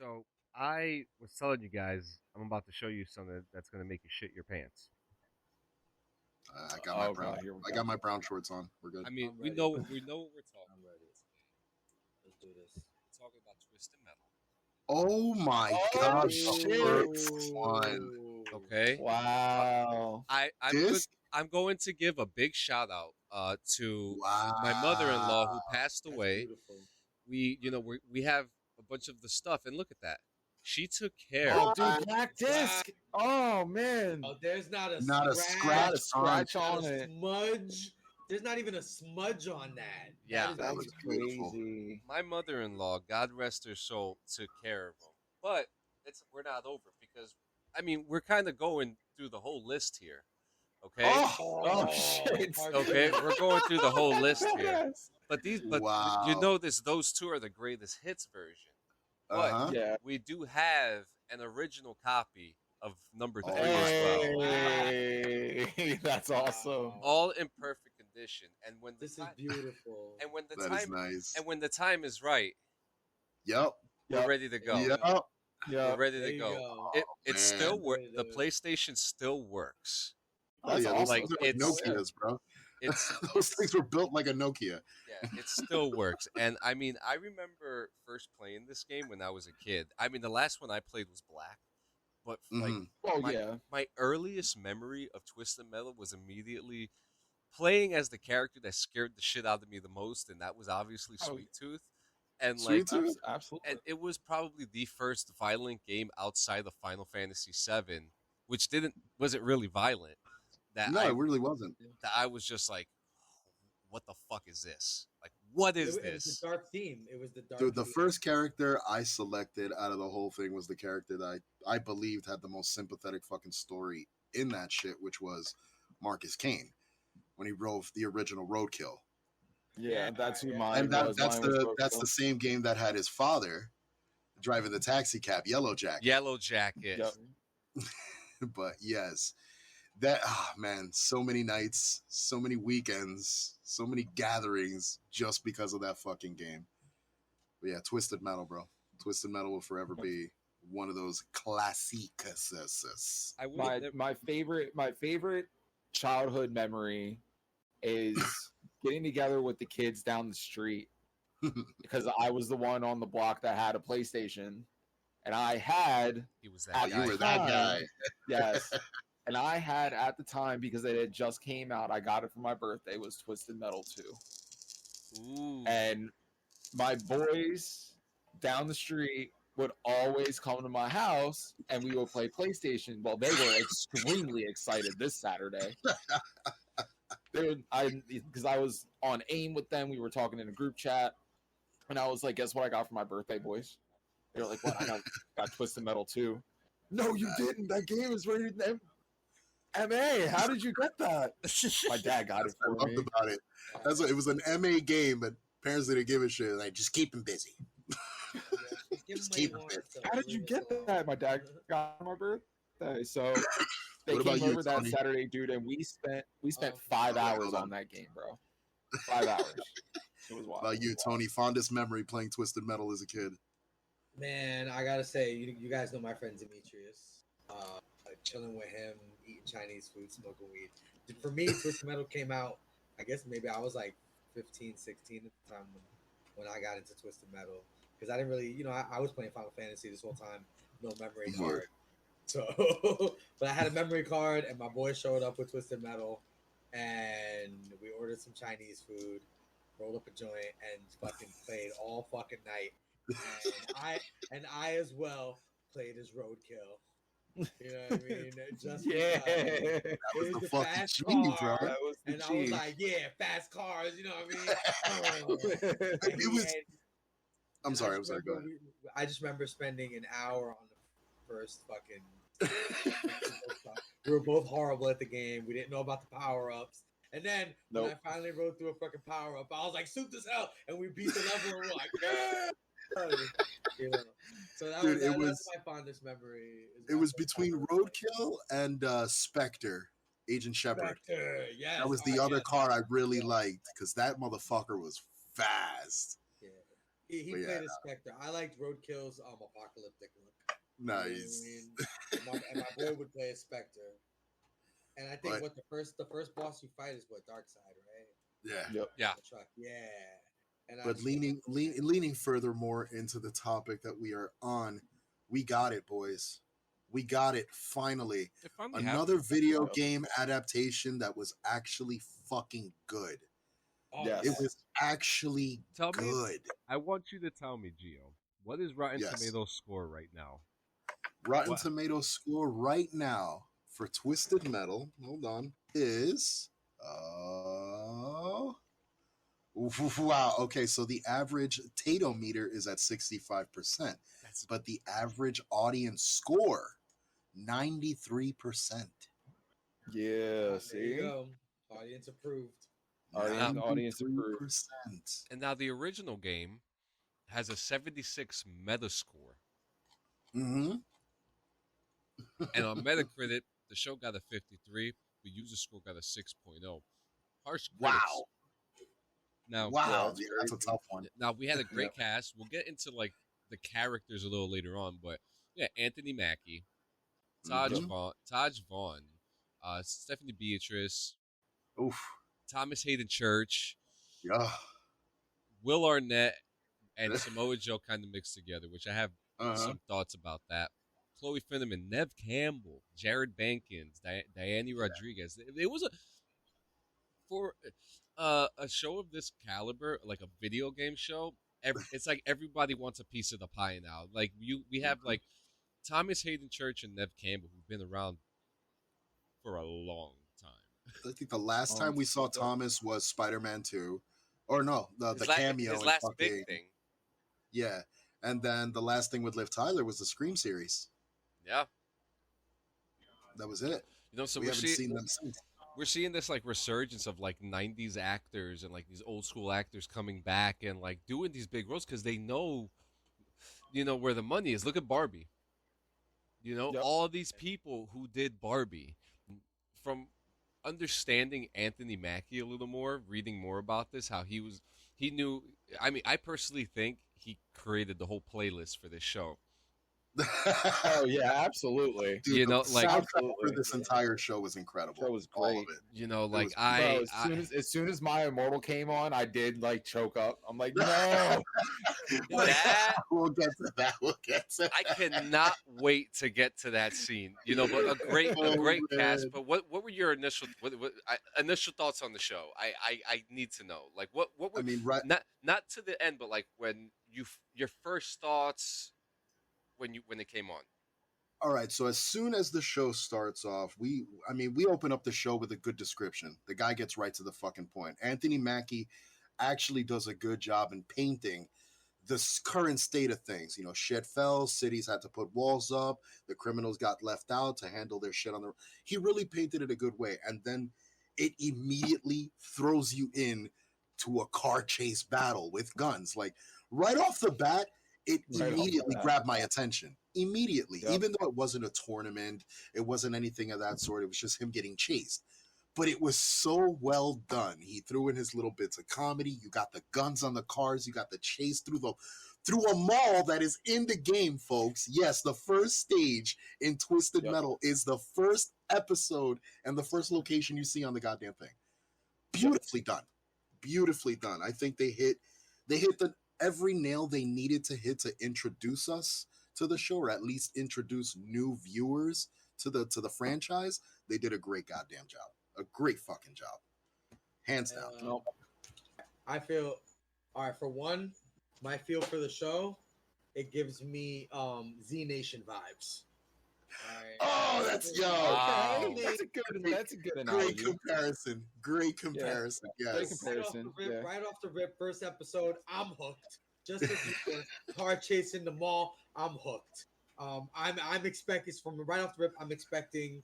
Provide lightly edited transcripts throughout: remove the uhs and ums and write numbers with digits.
So I was telling you guys I'm about to show you something that's gonna make you shit your pants. I got my Oh brown. god, here we I go. got my brown shorts on. We're good. I mean, I'm we ready. know what we're talking I'm ready. Let's do this. We're talking about twisted metal. Oh my Oh, god, shit. the first one. Okay. Wow. This? I'm going to give a big shout out to Wow. my mother-in-law who passed That's away. beautiful. We have a bunch of the stuff, and look at that. She took care. Oh, dude, black disc. Oh man. Oh, there's not a Not a scratch, scratch on not a it. smudge. There's not even a smudge on that. Yeah. That is was beautiful. crazy. My mother-in-law, God rest her soul, took care of them. But we're not over because I mean we're kind of going through the whole list here. Okay. Oh, shit. Okay, we're going through the whole list here. But Wow. you notice those two are the greatest hits version. But Uh-huh. Yeah. we do have an original copy of number 3 Oh, as well. Hey, that's awesome. All in perfect condition. And when the This is time, beautiful. and when the That is time nice. and when the time is right, Yep. we're ready to go. Yep. Yeah. We're ready There to you go. go. It man. still works. Ready The to- PlayStation still works. Oh That's yeah, those awesome. things are like It's- Nokias, bro. It's Those things were built like a Nokia. Yeah, it still works. And I mean, I remember first playing this game when I was a kid. I mean, the last one I played was Black, but like Mhm. Oh my, yeah. my earliest memory of Twisted Metal was immediately playing as the character that scared the shit out of me the most, and that was obviously Oh, Sweet Tooth. And Sweet Tooth? Absolutely. and it was probably the first violent game outside of Final Fantasy VII, which wasn't really violent. No, it really wasn't. That I was just like, what the fuck is this? Like, what is It was this? the dark theme. It was the dark. Dude, the theme. first character I selected out of the whole thing was the character that I believed had the most sympathetic fucking story in that shit, which was Marcus Kane when he drove the original Roadkill. Yeah, that's who Yeah. mine And that's was. Mine was that's the same game that had his father driving the taxi cab, Yellow Jacket. Yellow Jacket. Yep. But yes, that man, so many nights, so many weekends, so many gatherings just because of that fucking game. But yeah, Twisted Metal, bro. Twisted Metal will forever be one of those classics. I would My favorite childhood memory is getting together with the kids down the street because I was the one on the block that had a PlayStation, and I had he was that You guy. were that guy. yes, and I had at the time because it had just came out. I got it for my birthday. Was Twisted Metal 2, Ooh. and my boys down the street would always come to my house and we would play PlayStation. Well, they were extremely excited this Saturday. Because I was on AIM with them. We were talking in a group chat, and I was like, "Guess what I got for my birthday, boys?" They were like, "What? I got Twisted Metal 2." No, you didn't. That game is rated MA. How did you get that? My dad got it I for loved me. about it. It was an MA game, but parents didn't give a shit. Like, just keep him busy. Just keep him busy. How did you get that? My dad got it on my birthday. So they What about came you, over that Tony? Saturday, dude, and we spent Oh, 5 hours hold on. on that game, bro. 5 hours. It was wild. About you, Tony? Fondest memory playing Twisted Metal as a kid. Man, I gotta say, you guys know my friend Demetrius. Chilling with him, eating Chinese food, smoking weed. For me, Twisted Metal came out, I guess maybe I was like 15, 16 at the time when I got into Twisted Metal. Because I didn't really, I was playing Final Fantasy this whole time, no memory Yeah. card. So, but I had a memory card, and my boy showed up with Twisted Metal, and we ordered some Chinese food, rolled up a joint, and fucking played all fucking night. And I as well played as Roadkill. You know what I mean? Just Yeah. because That was it the was a fucking fast G, car, bro. That was the and I was G. like, yeah, fast cars. You know what I mean? And It was. I'm and sorry. I I'm sorry. Go ahead. I just remember spending an hour on the first fucking. We were both horrible at the game. We didn't know about the power ups. And then when Nope. I finally rode through a fucking power up, I was like, "Soup as hell!" And we beat the level. And we're like, "Yeah!" You know? So Dude, that's my fondest memory. It was between Roadkill and Spectre, Agent Shepard. Spectre, yes. That was the other car I really liked because that mother was fast. Yeah. He But yeah, played a Spectre. I liked Roadkill's apocalyptic look. You know what I nice. mean? And my boy would play a Spectre. And I think But what the first boss you fight is what Darkseid, right? yeah, Yep. Yeah. The truck, yeah. And I but just remember leaning furthermore into the topic that we are on, we got it, boys. We got it finally. It finally Another happened. video Yep. game adaptation that was actually fucking good. oh, Yes. It was actually Tell me, good. I want you to tell me, Gio, what is Rotten Yes. Tomatoes score right now? Rotten What? Tomatoes score right now for Twisted Metal, hold on, is wow. Okay, so the average Tato meter is at 65%, That's but the average audience score 93%. Yeah. there you See. go. Audience approved. Audience approved. 93%. and now the original game has a 76 Metascore, Mm-hmm. and on Metacritic, the show got a 53. The user score got a 6.0. Harsh critics. Wow. Now, Wow. that's Yeah, that's a crazy. tough one. now we had a great cast. We'll get into like the characters a little later on, but yeah, Anthony Mackie, Mhm. Taj Vaughn, Stephanie Beatrice, Oof. Thomas Hayden Church, Yeah. Will Arnett, and Samoa Joe kind of mixed together, which I have Uh-huh. some thoughts about that. Chloe Finneman, Nev Campbell, Jared Bankins, Diane Rodriguez. It was for a show of this caliber, like a video game show. It's like everybody wants a piece of the pie now. Like we have like Thomas Hayden Church and Nev Campbell, who've been around for a long time. I think the last time we saw Thomas was Spider-Man 2. Or no, the cameo. His in last fucking, big thing. Yeah. And then the last thing with Liv Tyler was the Scream series. Yeah. That was it. You know, so we haven't seen them since. We're seeing this like resurgence of like 90s actors and like these old school actors coming back and like doing these big roles because they know, you know, where the money is. Look at Barbie. You know, Yep. all these people who did Barbie, from understanding Anthony Mackie a little more, reading more about this, how he knew. I mean, I personally think he created the whole playlist for this show. Oh yeah, absolutely. Dude, You know, the like- soundtrack for Absolutely. this entire show was incredible. Show was All great. of it. You know, It like was- Bro, as soon as My Immortal came on, I did like choke up. I'm like, no. that We'll get to that. We'll get to that. I cannot wait to get to that scene. You know, but a great Oh, cast. man. But what were your initial thoughts on the show? I need to know. Like what were I mean, right. not to the end, but like when your first thoughts when it came on. All right, so as soon as the show starts off, we open up the show with a good description. The guy gets right to the fucking point. Anthony Mackie actually does a good job in painting the current state of things. You know, shit fell, cities had to put walls up, the criminals got left out to handle their shit on the. He really painted it a good way, and then it immediately throws you in to a car chase battle with guns. Like right off the bat, it Right off the immediately bat. grabbed my attention. Immediately, Yep. even though it wasn't a tournament, it wasn't anything of that sort. It was just him getting chased. But it was so well done. He threw in his little bits of comedy. You got the guns on the cars. You got the chase through a mall that is in the game, folks. Yes, the first stage in Twisted Yep. Metal is the first episode and the first location you see on the goddamn thing. Beautifully done. Beautifully done. I think they hit every nail they needed to hit to introduce us to the show, or at least introduce new viewers to the franchise. They did a great goddamn job. A great fucking job. Hands down. Nope. I feel all right. For one, my feel for the show, it gives me Z Nation vibes. Alright. Oh, that's yo. Wow. That's a good Great analogy. comparison. Great comparison. Great Yes. comparison. Yeah. Right off the rip, first episode, I'm hooked. Just as you were car chasing the mall, I'm hooked. I'm expecting from right off the rip. I'm expecting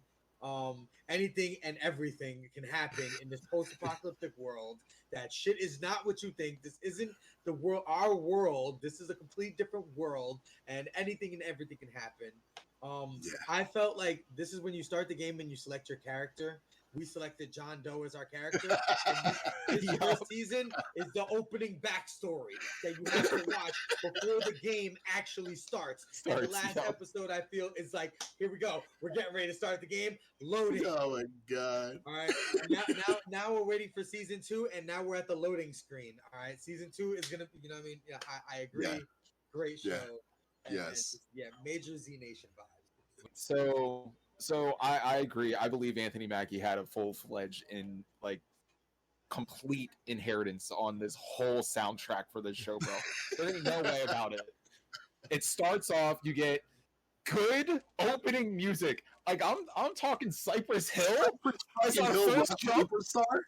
anything and everything can happen in this post-apocalyptic world. That shit is not what you think. This isn't the world. Our world. This is a complete different world, and anything and everything can happen. Yeah. I felt like this is when you start the game and you select your character. We selected John Doe as our character. And this Yup. first season is the opening backstory that you have to watch before the game actually starts. And the last yup. episode, I feel, is like, here we go. We're getting ready to start the game. Loading. Oh my god. All right. Now we're waiting for season 2, and now we're at the loading screen. All right. Season 2 is gonna, you know what I mean? Yeah, I agree. Yeah. Great show. Yeah. And Yes. just, yeah, major Z Nation vibes. So I agree. I believe Anthony Mackie had a full-fledged in like complete inheritance on this whole soundtrack for this show, bro. There ain't no way about it. It starts off, you get good opening music. Like I'm talking Cypress Hill. That's our Hill first Rock jump. Superstar.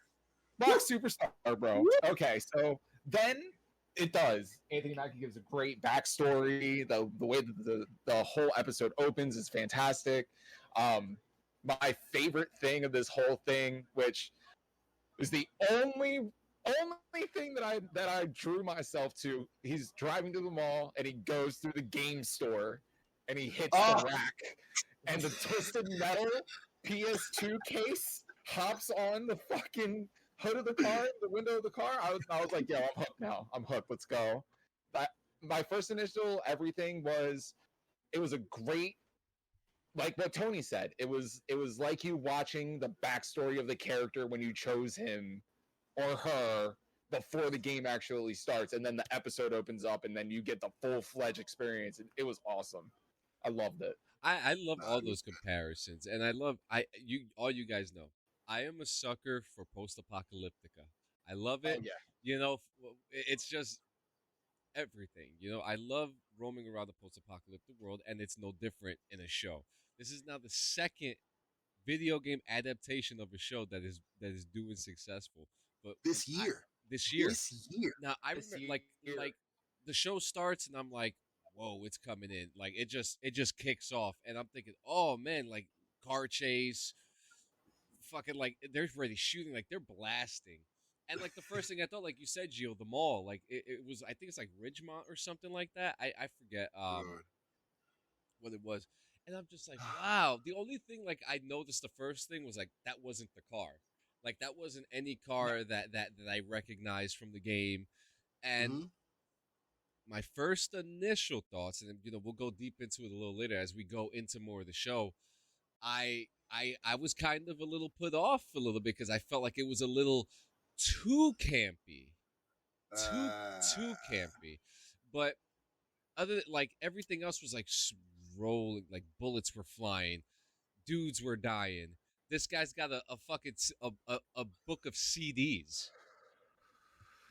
Rock Superstar, bro. Okay, so then it does. Anthony Mackie gives a great backstory. The way that the whole episode opens is fantastic. My favorite thing of this whole thing, which is the only thing that I drew myself to, he's driving to the mall and he goes through the game store and he hits the rack, and the twisted metal PS2 case hops on the fucking hood of the car, the window of the car. I was like, yo, I'm hooked now. I'm hooked. Let's go. My first initial everything was, it was a great, like what Tony said, it was like you watching the backstory of the character when you chose him or her before the game actually starts, and then the episode opens up and then you get the full-fledged experience. It was awesome. I loved it. I love all those comparisons, and all you guys know, I am a sucker for post-apocalyptica. I love it. Oh, yeah. You know, it's just everything. You know, I love roaming around the post-apocalyptic world, and it's no different in a show. This is now the second video game adaptation of a show that is doing successful. But This year. This year. Now I This remember year. like the show starts and I'm like, whoa, it's coming in. Like it just kicks off, and I'm thinking, oh man, like car chase, fucking like they're already shooting, like they're blasting. And like the first thing I thought, like you said, Gio, the mall, like it was, I think it's like Ridgemont or something like that. I forget what it was. And I'm just like, wow. The only thing like I noticed the first thing was like that wasn't the car. Like that wasn't any car that I recognized from the game. And my first initial thoughts, and you know, we'll go deep into it a little later as we go into more of the show. I was kind of a little put off a little bit because I felt like it was a little too campy. Too campy. But other than, like everything else was like rolling, like bullets were flying, dudes were dying. This guy's got a fucking a book of CDs.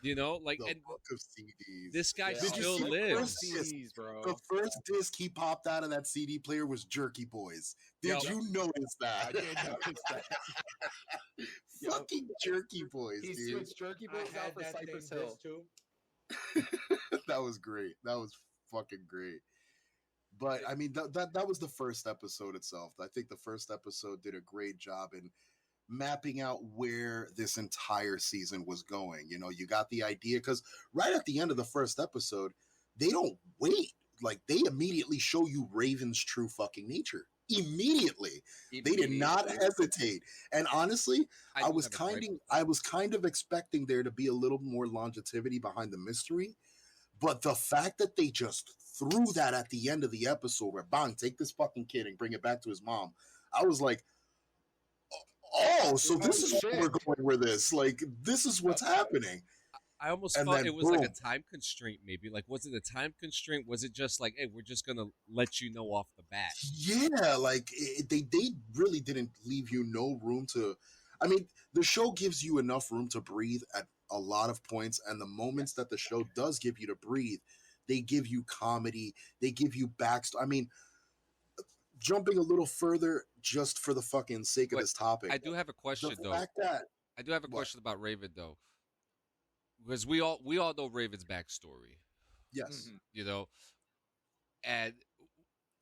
You know, like, and book of CDs. This guy Did you still see the lives. CDs, bro. The first disc he popped out of that CD player was Jerky Boys. Did you notice that? I did notice that. Fucking Jerky Boys, He dude. switched Jerky Boys out for Cypress Hill. Too. That was great. That was fucking great. But I mean, that was the first episode itself. I think the first episode did a great job in mapping out where this entire season was going. You know, you got the idea because right at the end of the first episode, they don't wait. Like they immediately show you Raven's true fucking nature. Immediately. They did not hesitate. And honestly, I was kind of expecting there to be a little more longevity behind the mystery. But the fact that they just threw that at the end of the episode where bang, take this fucking kid and bring it back to his mom. I was like, oh, so this is where we're going with this. Like, this is what's happening. I almost thought it was like a time constraint, maybe. Like, was it a time constraint? Was it just like, hey, we're just going to let you know off the bat? Yeah, like, they really didn't leave you no room to... I mean, the show gives you enough room to breathe at a lot of points, and the moments that the show does give you to breathe, they give you comedy, they give you backstory. I mean... Jumping a little further, just for the fucking sake of this topic. I do have a question, though. I do have a question about Raven, though, because we all know Raven's backstory. Yes, you know, and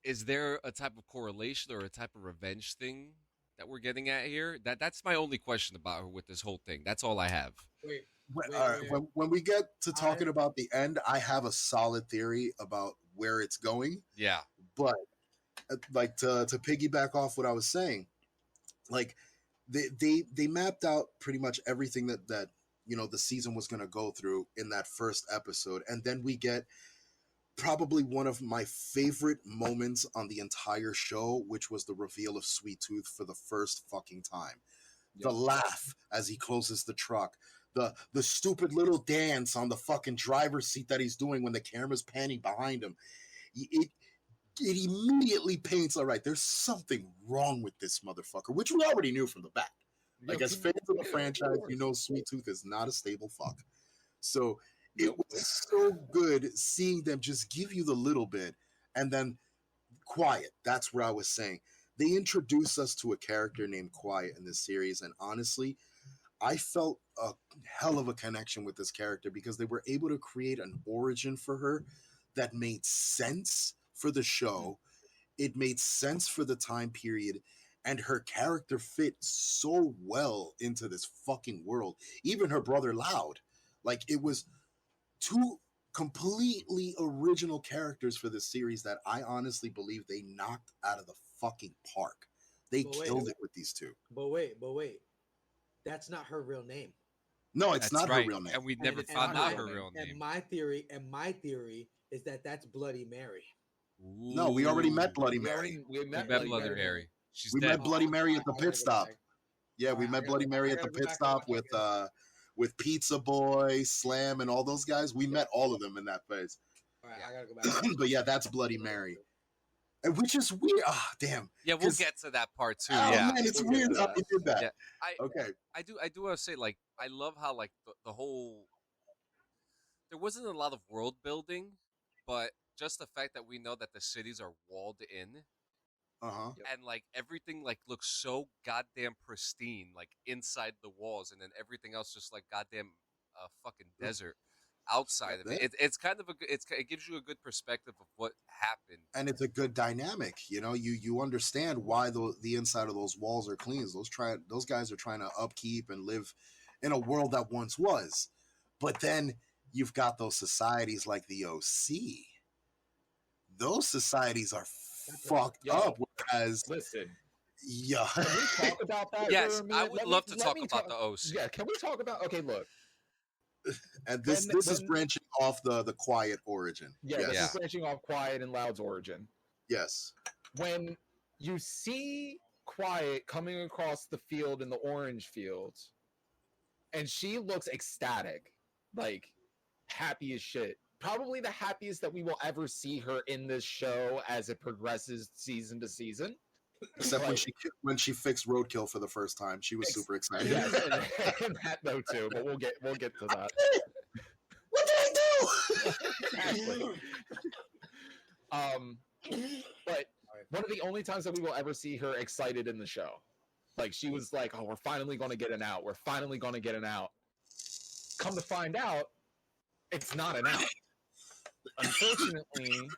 is there a type of correlation or a type of revenge thing that we're getting at here? That's my only question about her with this whole thing. That's all I have. When we get to talking about the end, I have a solid theory about where it's going. Yeah, but like to piggyback off what I was saying, like they mapped out pretty much everything that the season was going to go through in that first episode, and then we get probably one of my favorite moments on the entire show, which was the reveal of Sweet Tooth for the first fucking time. The laugh as he closes the truck, the stupid little dance on the fucking driver's seat that he's doing when the camera's panning behind him. It immediately paints, all right, there's something wrong with this motherfucker, which we already knew from the back. Like, as fans of the franchise, Sweet Tooth is not a stable fuck. So it was so good seeing them just give you the little bit and then Quiet. That's where I was saying. They introduce us to a character named Quiet in this series, and honestly, I felt a hell of a connection with this character because they were able to create an origin for her that made sense for the show. It made sense for the time period, and her character fit so well into this fucking world. Even her brother Loud. Like, it was two completely original characters for this series that I honestly believe they knocked out of the fucking park. They killed it with these two. But wait. That's not her real name. No, it's not her real name. And we never found out her real name. And my theory is that that's Bloody Mary. Ooh. No, we already met Bloody Mary. We met Bloody Mary. She's we dead. met Bloody Mary at the pit stop. Yeah, we met Bloody Mary at the pit stop with Pizza Boy, Slam, and all those guys. We met all of them in that place. All right, I gotta go back. But yeah, that's Bloody Mary. And which is weird. Ah, damn. Yeah, we'll get to that part too. Oh yeah, man, it's weird how we did that. Yeah. Okay. I do want to say, like, I love how, like, the whole, there wasn't a lot of world building, but just the fact that we know that the cities are walled in, and like everything like looks so goddamn pristine, like inside the walls, and then everything else just like goddamn fucking desert outside of it. It's kind of it gives you a good perspective of what happened, and it's a good dynamic. You understand why the inside of those walls are clean. Those guys are trying to upkeep and live in a world that once was, but then you've got those societies like the OC. Those societies are fucked up. Whereas, listen, yeah, can we talk about that? Yes, I would love to talk about the OC. Yeah, can we talk about? Okay, look. And this is branching off the Quiet origin. Yeah, this is branching off Quiet and Loud's origin. Yes. When you see Quiet coming across the field in the orange fields, and she looks ecstatic, like happy as shit. Probably the happiest that we will ever see her in this show as it progresses season to season. Except when she fixed Roadkill for the first time, she was super excited. Yes, and that though too. But we'll get to that. What did I do? Exactly. But one of the only times that we will ever see her excited in the show, like she was like, "Oh, we're finally going to get an out. We're finally going to get an out." Come to find out, it's not an out. Unfortunately,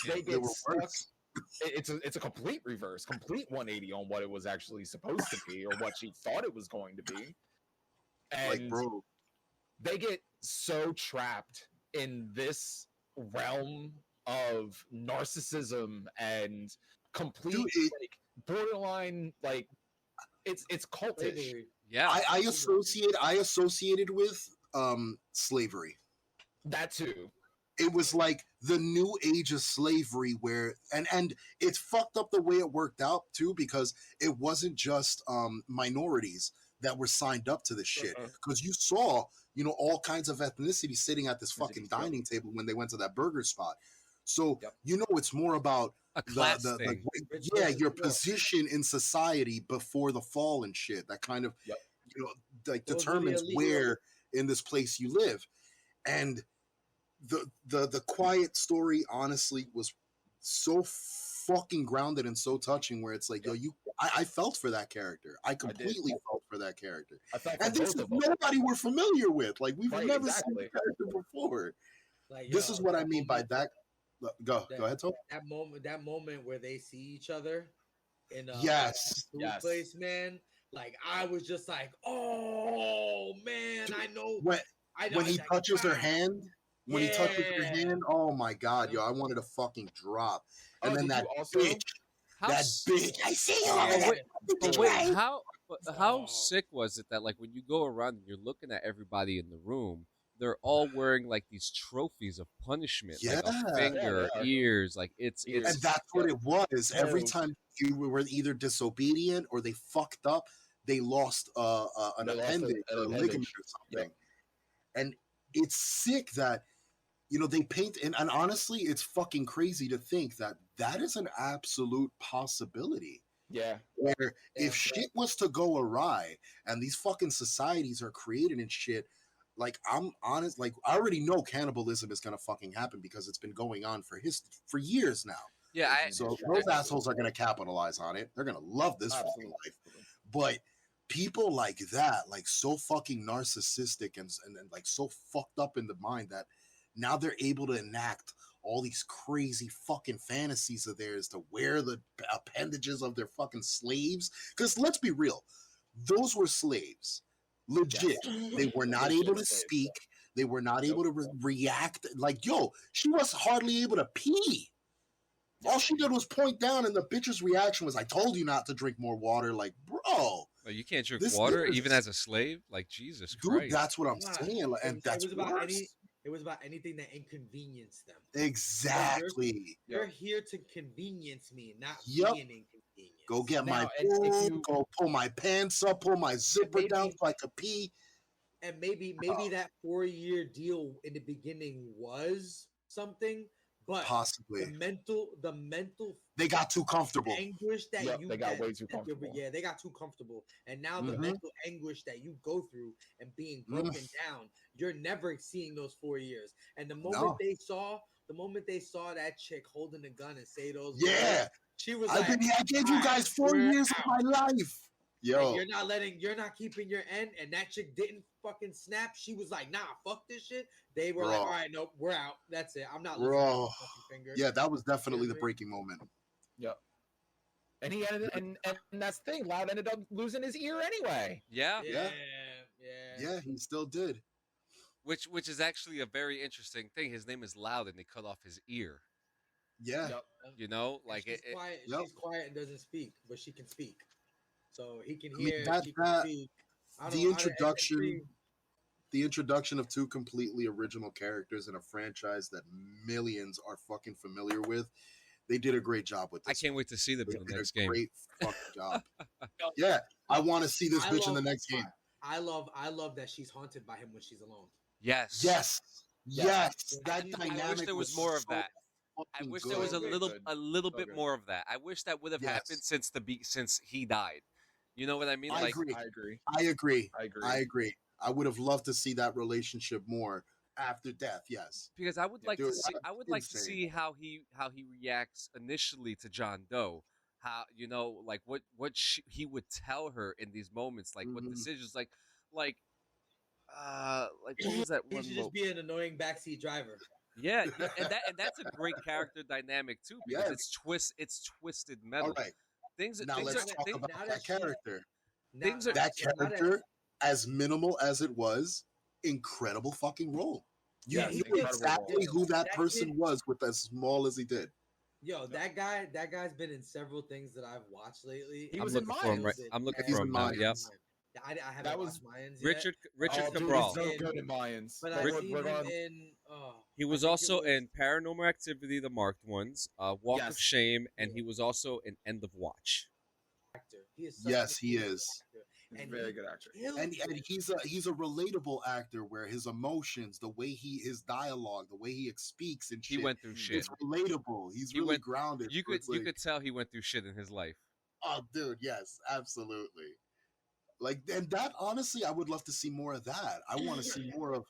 they get stuck. It's a complete reverse, complete 180 on what it was actually supposed to be, or what she thought it was going to be. And they get so trapped in this realm of narcissism and complete like borderline, like it's cultish. Yeah, I associated with slavery. That too. It was like the new age of slavery where and it's fucked up the way it worked out too, because it wasn't just minorities that were signed up to this shit, because you saw all kinds of ethnicity sitting at this fucking dining table when they went to that burger spot. So it's more about a class thing. Your position in society before the fall and shit. That kind of like determines where in this place you live. And the Quiet story honestly was so fucking grounded and so touching, where it's like, I felt for that character. I completely felt for that character. And this is nobody we're familiar with. Like, we've never seen the character before. Like, this is what I mean by that. Go ahead, Tom. That moment where they see each other in a food place, man. Like, I was just like, oh man, I know. When he touches her hand. When he touches her hand, oh my god, I wanted to fucking drop. And then that bitch How That s- big, I see you Yeah. over but there. wait, but Bitch, wait, right? how Oh. sick was it that like when you go around and you're looking at everybody in the room, they're all wearing like these trophies of punishment, like a Yeah. Yeah, finger, they are. ears, like Ears. And that's what Yep. it was. Every Toes. time you were either disobedient or they fucked up, they lost an They lost appendage an or a ligament appendage. or Yep. something. And it's sick that they paint, and honestly, it's fucking crazy to think that that is an absolute possibility. Yeah. Where if Yeah. shit was to go awry and these fucking societies are created and shit, like I'm honest, like I already know cannibalism is gonna fucking happen because it's been going on for years now. yeah, So there- those assholes are gonna capitalize on it. They're gonna love this fucking Absolutely. life. But people like that, like so fucking narcissistic and like so fucked up in the mind that now they're able to enact all these crazy fucking fantasies of theirs to wear the appendages of their fucking slaves. Because let's be real, those were slaves. Legit. They were not Legit able to slaves. speak. They were not able to react. Like, yo, she was hardly able to pee. All she did was point down, and the bitch's reaction was, "I told you not to drink more water." Like, bro, Like, you can't drink this water is- even as a slave. Like Jesus dude, Christ. that's what I'm Nah, saying, like, and it that's was about worse. it was about anything that inconvenienced them. Exactly. You're here to convenience me, not Yep. be an inconvenience. Go get my Now, and if food. you- Go pull my pants up. Pull my zipper down maybe- so I could pee. And maybe that 4-year deal in the beginning was something, but Possibly. the mental They got too comfortable. anguish that Yep, you they got get- way too that you're- comfortable. Yeah, they got too comfortable, and now the Mhm. mental anguish that you go through and being broken down, you're never seeing those 4 years. And the moment No. they saw that chick holding the gun and say those Yeah. words, she was I like, gave you guys 4 we're years of my life. and Yo. you're not keeping your end, and that chick didn't fucking snap. She was like, nah, fuck this shit. They were like, Bro. all right, nope, we're out. That's it. I'm not listening Bro. to the fucking finger. Yeah, that was definitely the Really? breaking moment. Yep. And he ended, and that's the thing. Loud ended up losing his ear anyway. Yeah, Yeah. Yeah, he still did. which is actually a very interesting thing. His name is Loud, and they cut off his ear. Yeah. Yep. You know, And like she's quiet. Yep. She's quiet and doesn't speak, but she can speak. So he can I mean, hear. that- she can that- speak. I the don't- I- introduction it's the introduction of two completely original characters in a franchise that millions are fucking familiar with. They did a great job with I this. can't wait to see them They in the did next a game. great fucking job. Yeah, I want to see this I bitch in the love- next game. I love that she's haunted by him when she's alone. Yes. Yes, yes, Yeah. that I wish dynamic. I wish there was more of so that. I fucking wish good. there was a Good. little Good. little So bit good. more of that. I wish that would have Yes. happened since he died. You know what I mean? I Like agree. I agree. I agree. I agree. I agree. I would have loved to see that relationship more after death. Yes. because I would Yeah, like dude, to see that's I would like to insane. see how he reacts initially to John Doe. How like what he would tell her in these moments, like what Mhm. decisions, like what was that He one? should just be an annoying backseat driver. Yeah, and that's a great character dynamic too because Yes. it's twisted metal. All right. Things Now things let's are talk things, about now that that she's- character. Things are- That now character, as minimal as it was, incredible fucking role. You Yes, knew incredible exactly role. who that That person kid- was with as small as he did. Yo, that guy's been in several things that I've watched lately. He I'm was in looking for him. Mayans. I'm looking He's for in him now. Mayans. Yep. I haven't That was watched Mayans yet. Richard Oh, dude, Cabral. he's so good in Mayans. But We're I've going- seen we're him going- in. He I was think it also was- in Paranormal Activity, the marked ones, Walk of Yes. Shame, and Yeah. he was also in End of Watch. Actor. He is such Yes, a he good is. actor. He's a And very he good actor. kills And it. he's a relatable actor where his emotions, the way his dialogue, the way he speaks and He shit, went through shit. it's relatable. He's He really went- grounded. You so could it's you like, could tell he went through shit in his life. oh, dude, yes, absolutely. Like, and that honestly, I would love to see more of that. I want to see more of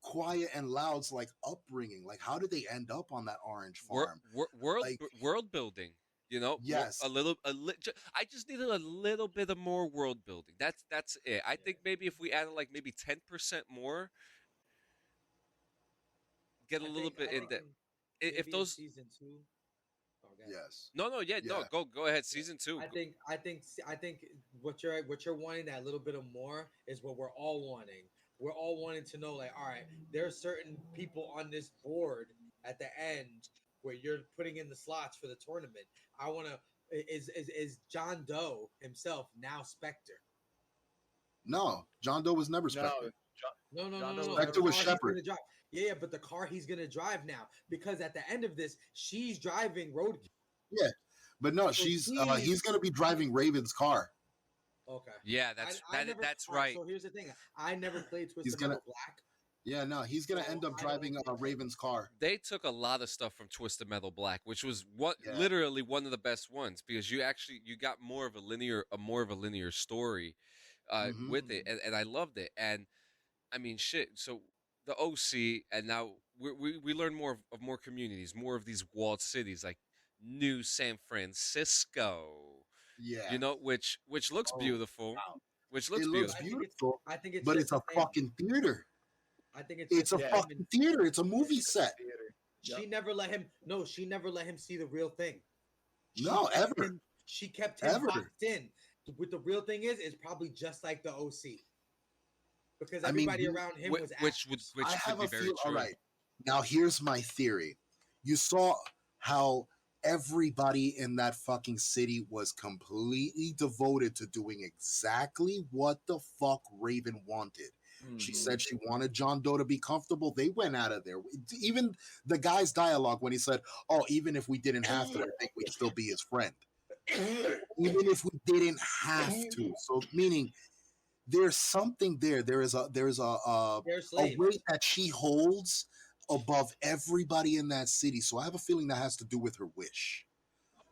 Quiet and Loud's like upbringing. Like, how did they end up on that orange farm? World building. Yes. I just needed a little bit of more world building. That's it. I think maybe if we added like maybe 10% more, get a little bit in there. If maybe in those season 2. Oh, go ahead. Yes. no, yeah, no, Yeah. go ahead. Season 2. I think what you're wanting, that little bit of more, is what we're all wanting. We're all wanting to know, like, all right, there are certain people on this board at the end where you're putting in the slots for the tournament. I want to is John Doe himself now Spectre? No, John Doe was never Spectre. No, John No. Doe The Spectre was car he's Shepard. gonna drive. Yeah, but the car he's gonna drive now, because at the end of this, she's driving road. Yeah, but no, So he's he's- going to be driving Raven's car. Okay. Yeah, I never, that's all right, right. So here's the thing: I never played He's Twisted gonna- Metal Black. Yeah, no, he's going to So end up I don't driving think- Raven's car. They took a lot of stuff from Twisted Metal Black, which was Yeah. literally one of the best ones because you got more of a linear story Mhm. with it, and I loved it. And I mean, shit. So the OC, and now we learn more of more communities, more of these walled cities like New San Francisco. Yeah. You know, which looks Oh, beautiful. wow. Which looks It looks beautiful. beautiful, I think it's but just it's a the same. fucking theater. I think It's a just the same. fucking theater. It's a movie set. She never let him. No, she never let him see the real thing. No, kept ever. him- she kept him Ever. boxed in. What the real thing is probably just like the OC, because I mean, everybody around him was Which assholes. which I could have be a very feel. true. All right. Now here's my theory. You saw how everybody in that fucking city was completely devoted to doing exactly what the fuck Raven wanted. She said she wanted John Doe to be comfortable. They went out of there. Even the guy's dialogue when he said, "Oh, even if we didn't have to, I think we'd still be his friend." Even if we didn't have to. So meaning there's something there. There's a They're a slaves. weight that she holds above everybody in that city. So I have a feeling that has to do with her wish.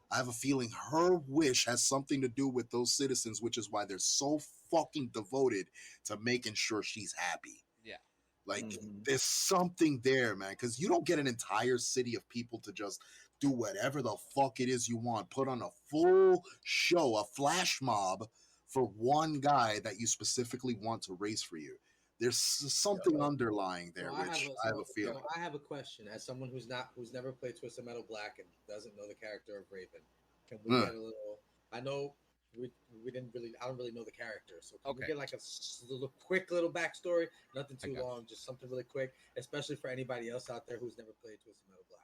I have a feeling her wish has something to do with those citizens, which is why they're so fucking devoted to making sure she's happy. Yeah. Like Mhm. there's something there, man, because you don't get an entire city of people to just do whatever the fuck it is you want. Put on a full show, a flash mob for one guy that you specifically want to race for you. There's something underlying there, So which I have a feeling. I have a question as someone who's never played Twisted Metal Black and doesn't know the character of Raven. Can we get a little? I know we didn't really. I don't really know the character, so can we Okay. get like a quick little backstory? Nothing I too got long, just something really quick, especially for anybody else out there who's never played Twisted Metal Black.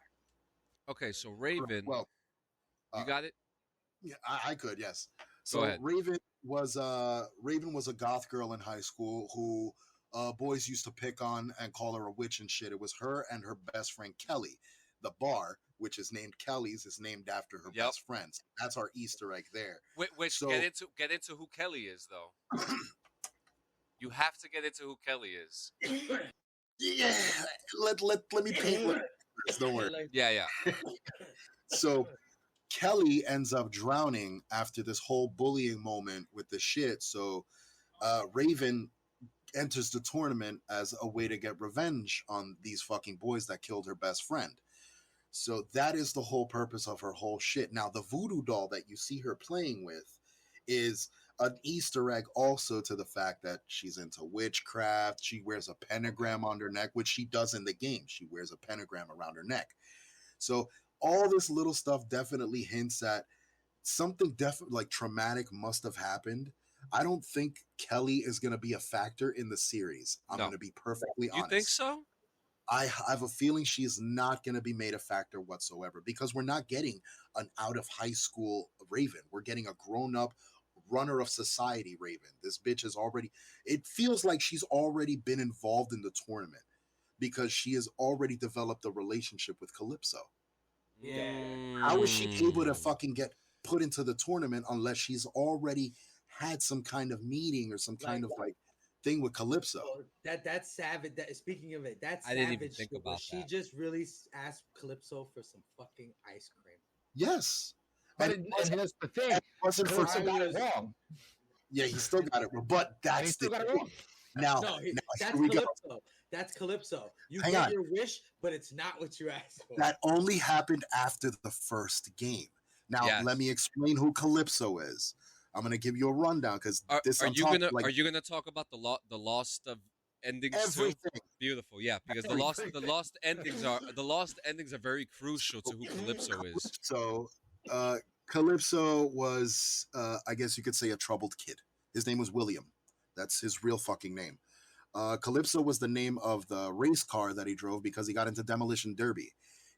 Okay, so Raven, Well, you got it. yeah, I could, yes. So ahead. Raven was a goth girl in high school who boys used to pick on and call her a witch and shit. It was her and her best friend Kelly. The bar, which is named Kelly's, is named after her Yep. best friend. So that's our Easter egg there. Which So- get into who Kelly is though. You have to get into who Kelly is. Yeah, let me paint what it is. Don't worry. Like, Yeah. So Kelly ends up drowning after this whole bullying moment with the shit. So Raven enters the tournament as a way to get revenge on these fucking boys that killed her best friend. So that is the whole purpose of her whole shit. Now, the voodoo doll that you see her playing with is an Easter egg also to the fact that she's into witchcraft. She wears a pentagram on her neck, which she does in the game. She wears a pentagram around her neck. So all this little stuff definitely hints at something definitely like traumatic must have happened. I don't think Kelly is going to be a factor in the series. I'm No. going to be perfectly You honest. think so? I have a feeling she's not going to be made a factor whatsoever because we're not getting an out of high school Raven. We're getting a grown up runner of society Raven. This bitch is already, it feels like she's already been involved in the tournament because she has already developed a relationship with Calypso. How is she able to fucking get put into the tournament unless she's already had some kind of meeting or some kind of like thing with Calypso? oh, that's savage. Speaking of it, that's I didn't even savage. think shit, where about she that. just really asked Calypso for some fucking ice cream. Yes. But And and that's the thing. it wasn't for Calypso got it wrong. Yeah, he still got it wrong. But And he that's still the got it thing. wrong. Now, No, that's here we go. Calypso. That's Calypso. You Hang get on. your wish, but it's not what you asked for. That only happened after the first game. Now, Yes. let me explain who Calypso is. I'm gonna give you a rundown because Are I'm you talking gonna like are you gonna talk about the lost of endings too? everything. Beautiful, yeah, because the lost endings are very crucial to who Calypso is. So, Calypso was, I guess you could say, a troubled kid. His name was William. That's his real fucking name. Calypso was the name of the race car that he drove because he got into demolition derby.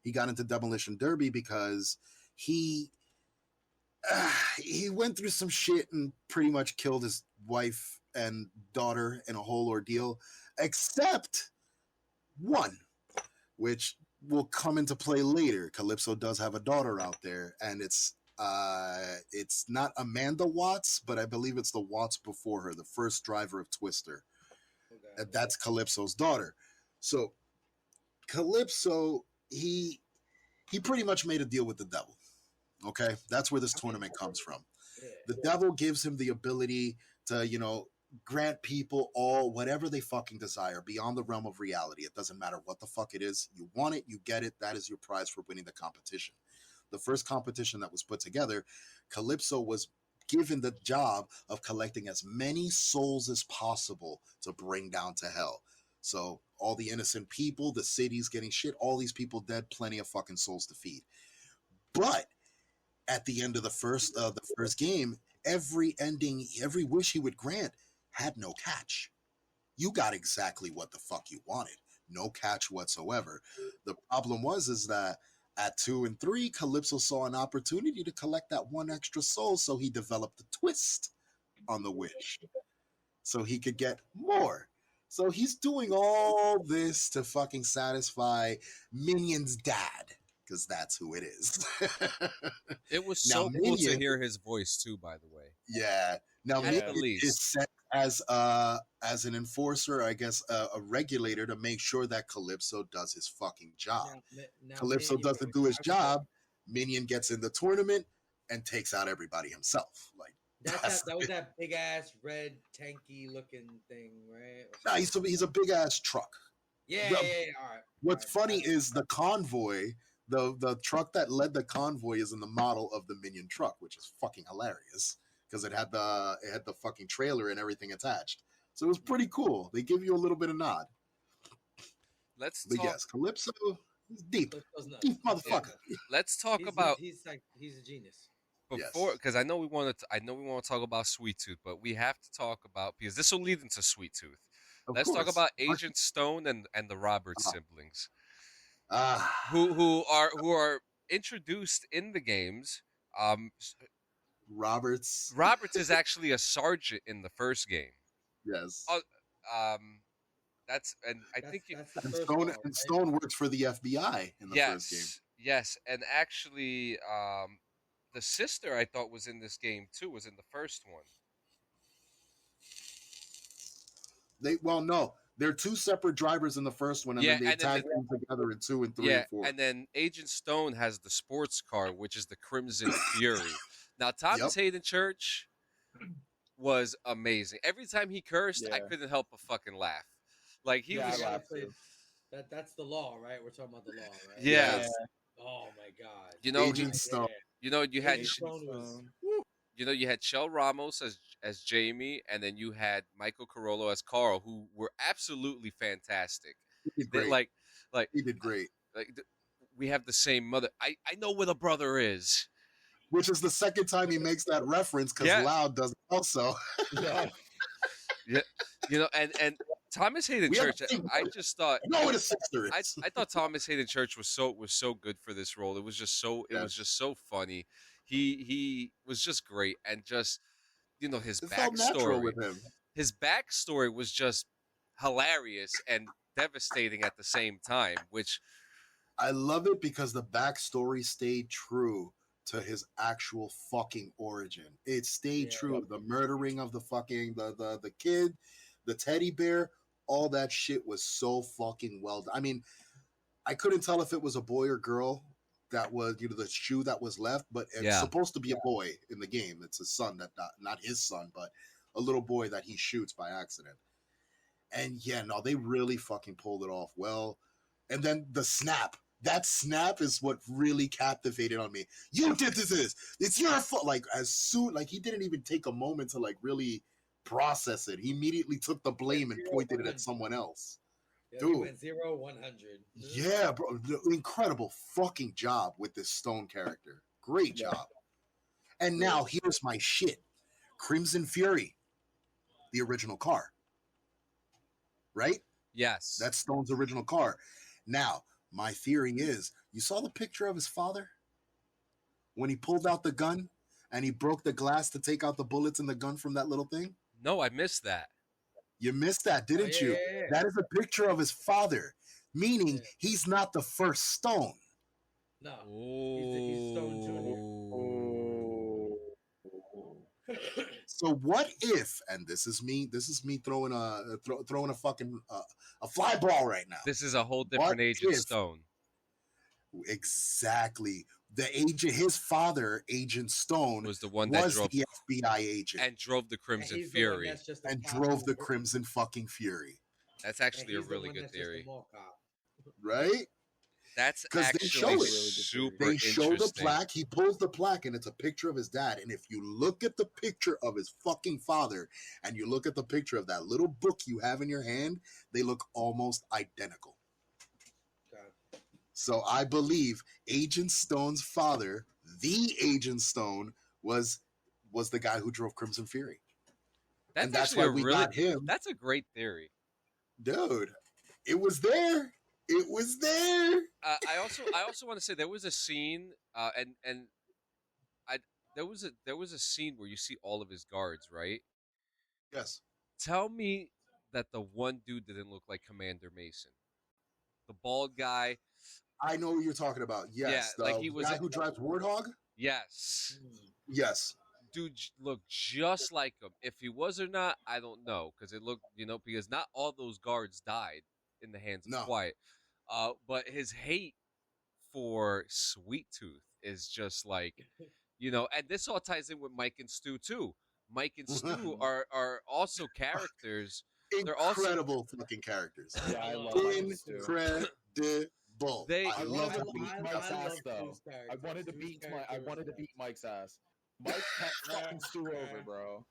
he got into Demolition Derby because he he went through some shit and pretty much killed his wife and daughter in a whole ordeal, except one, which will come into play later. Calypso does have a daughter out there, and it's not Amanda Watts, but I believe it's the Watts before her, the first driver of Twister. Okay. That's Calypso's daughter. So Calypso, he pretty much made a deal with the devil. Okay, that's where this tournament comes from. Yeah. The devil gives him the ability to, grant people all whatever they fucking desire beyond the realm of reality. It doesn't matter what the fuck it is. You want it, you get it. That is your prize for winning the competition. The first competition that was put together, Calypso was given the job of collecting as many souls as possible to bring down to hell. So all the innocent people, the city's getting shit, all these people dead, plenty of fucking souls to feed. But at the end of the first game, every wish he would grant had no catch. You got exactly what the fuck you wanted. No catch whatsoever. The problem is that at 2 and 3, Calypso saw an opportunity to collect that one extra soul, so he developed a twist on the wish so he could get more. So he's doing all this to fucking satisfy Minion's dad, because that's who it is. It was Now, so cool to Minion- hear his voice too, by the way. Yeah. Now, At Minion the least. is set as an enforcer, I guess, a regulator to make sure that Calypso does his fucking job. Now, Calypso Minion, doesn't do his I- job. Minion gets in the tournament and takes out everybody himself. Like, That was that big ass red tanky looking thing, right? nah, he's a big ass truck. Yeah, the- yeah, yeah. All right. What's All right. funny is the convoy, the truck that led the convoy is in the model of the Minion truck, which is fucking hilarious because it had the fucking trailer and everything attached. So it was pretty cool. They give you a little bit of nod. Let's But talk. yes, Calypso is deep. Calypso's nuts. Deep motherfucker. Let's talk He's- about He's a genius. before, Yes. because I know we want to talk about Sweet Tooth, but we have to talk about, because this will lead into Sweet Tooth. Of Let's talk course. about Agent Stone and the Roberts Uh-huh. siblings, Ah, who are introduced in the games. Roberts. Roberts is actually a sergeant in the first game. Yes. That's and I think you, That's the And first Stone one, and right? Stone works for the FBI in the first game. yes, and actually, the sister I thought was in this game too. Was in the first one. No, they're two separate drivers in the first one, and Yeah, then they and then tag them together in 2 and 3 Yeah, and 4. and then Agent Stone has the sports car, which is the Crimson Fury. Now, Thomas Hayden Church was amazing. Every time he cursed, I Yeah. couldn't help but fucking laugh. Like he Yeah, was, I laughed Honestly, too. that's the law, right? We're talking about the law, right? yeah. Yes. Oh my god. You know, Agent Stone. you know, you had, Agent Stone was. you had Shell Ramos as Jamie, and then you had Michael Carollo as Carl, who were absolutely fantastic. He did They, great. like He did great. we have the same mother. I know where the brother is. Which is the second time he makes that reference because Yeah. Loud does it also. Yeah. You know, and Thomas Hayden We have Church. the same I just thought. You know what a sister is. I thought Thomas Hayden Church was so good for this role. It was just so funny. He was just great, and just his It felt natural backstory. with him. His backstory was just hilarious and devastating at the same time. Which I love it because the backstory stayed true to his actual fucking origin. It stayed Yeah. true. The murdering of the fucking the kid, the teddy bear, all that shit was so fucking well done. I mean, I couldn't tell if it was a boy or girl that was, the shoe that was left, but it's Yeah. supposed to be a boy in the game. It's a son that not his son, but a little boy that he shoots by accident. And yeah, no, they really fucking pulled it off well. And then the snap. That snap is what really captivated on me. You did this. It's your fault. Like as soon, like he didn't even take a moment to like really process it. He immediately took the blame and pointed it at someone else. Yeah, Dude. he went 0-100. Yeah, bro, incredible fucking job with this Stone character. Great Yeah. job. And now here's my shit. Crimson Fury, the original car. Right? yes, That's Stone's original car. Now, my theory is You saw the picture of his father when he pulled out the gun and he broke the glass to take out the bullets in the gun from that little thing? No, I missed that. You missed that, Oh, didn't yeah, you? yeah, yeah. That is a picture of his father, meaning Yeah. he's not the first stone. No, he's Stone Oh. So what if, and this is me throwing throwing a fucking a fly ball right now. This is a whole What different Agent if- Stone. Exactly. The agent, his father, Agent Stone, Was the one that was drove the FBI agent and drove the and Crimson he's the one Fury. that's just a and cop drove the who- Crimson fucking Fury, That's and actually a he's the really one good that's just a theory. mall cop. right? That's 'Cause they show actually it. super They show the interesting. plaque. He pulls the plaque, and it's a picture of his dad. And if you look at the picture of his fucking father, and you look at the picture of that little book you have in your hand, they look almost identical. God. So I believe Agent Stone's father, the Agent Stone, was the guy who drove Crimson Fury. That's And that's actually why a we really got him. That's a great theory. Dude, it was there. It was there. I also want to say there was a scene, and I there was a scene where you see all of his guards, right? Yes. Tell me that the one dude didn't look like Commander Mason, the bald guy. I know what you're talking about. Yes. Yeah, like he was guy who drives Warthog? Yes, Yes. dude looked just like him. If he was or not, I don't know, because it looked, because not all those guards died in the hands of No. Quiet. But his hate for Sweet Tooth is just like, and this all ties in with Mike and Stu too. Mike and Stu are also characters. They're also Incredible fucking characters. Yeah, I love Mike and Stu. Incredible. They- I I love wanted how to beat he- Mike's I ass love though. Stu's character. I wanted to Stu's beat character I was wanted to dope. beat Mike's ass. Mike fucking Stu over, bro.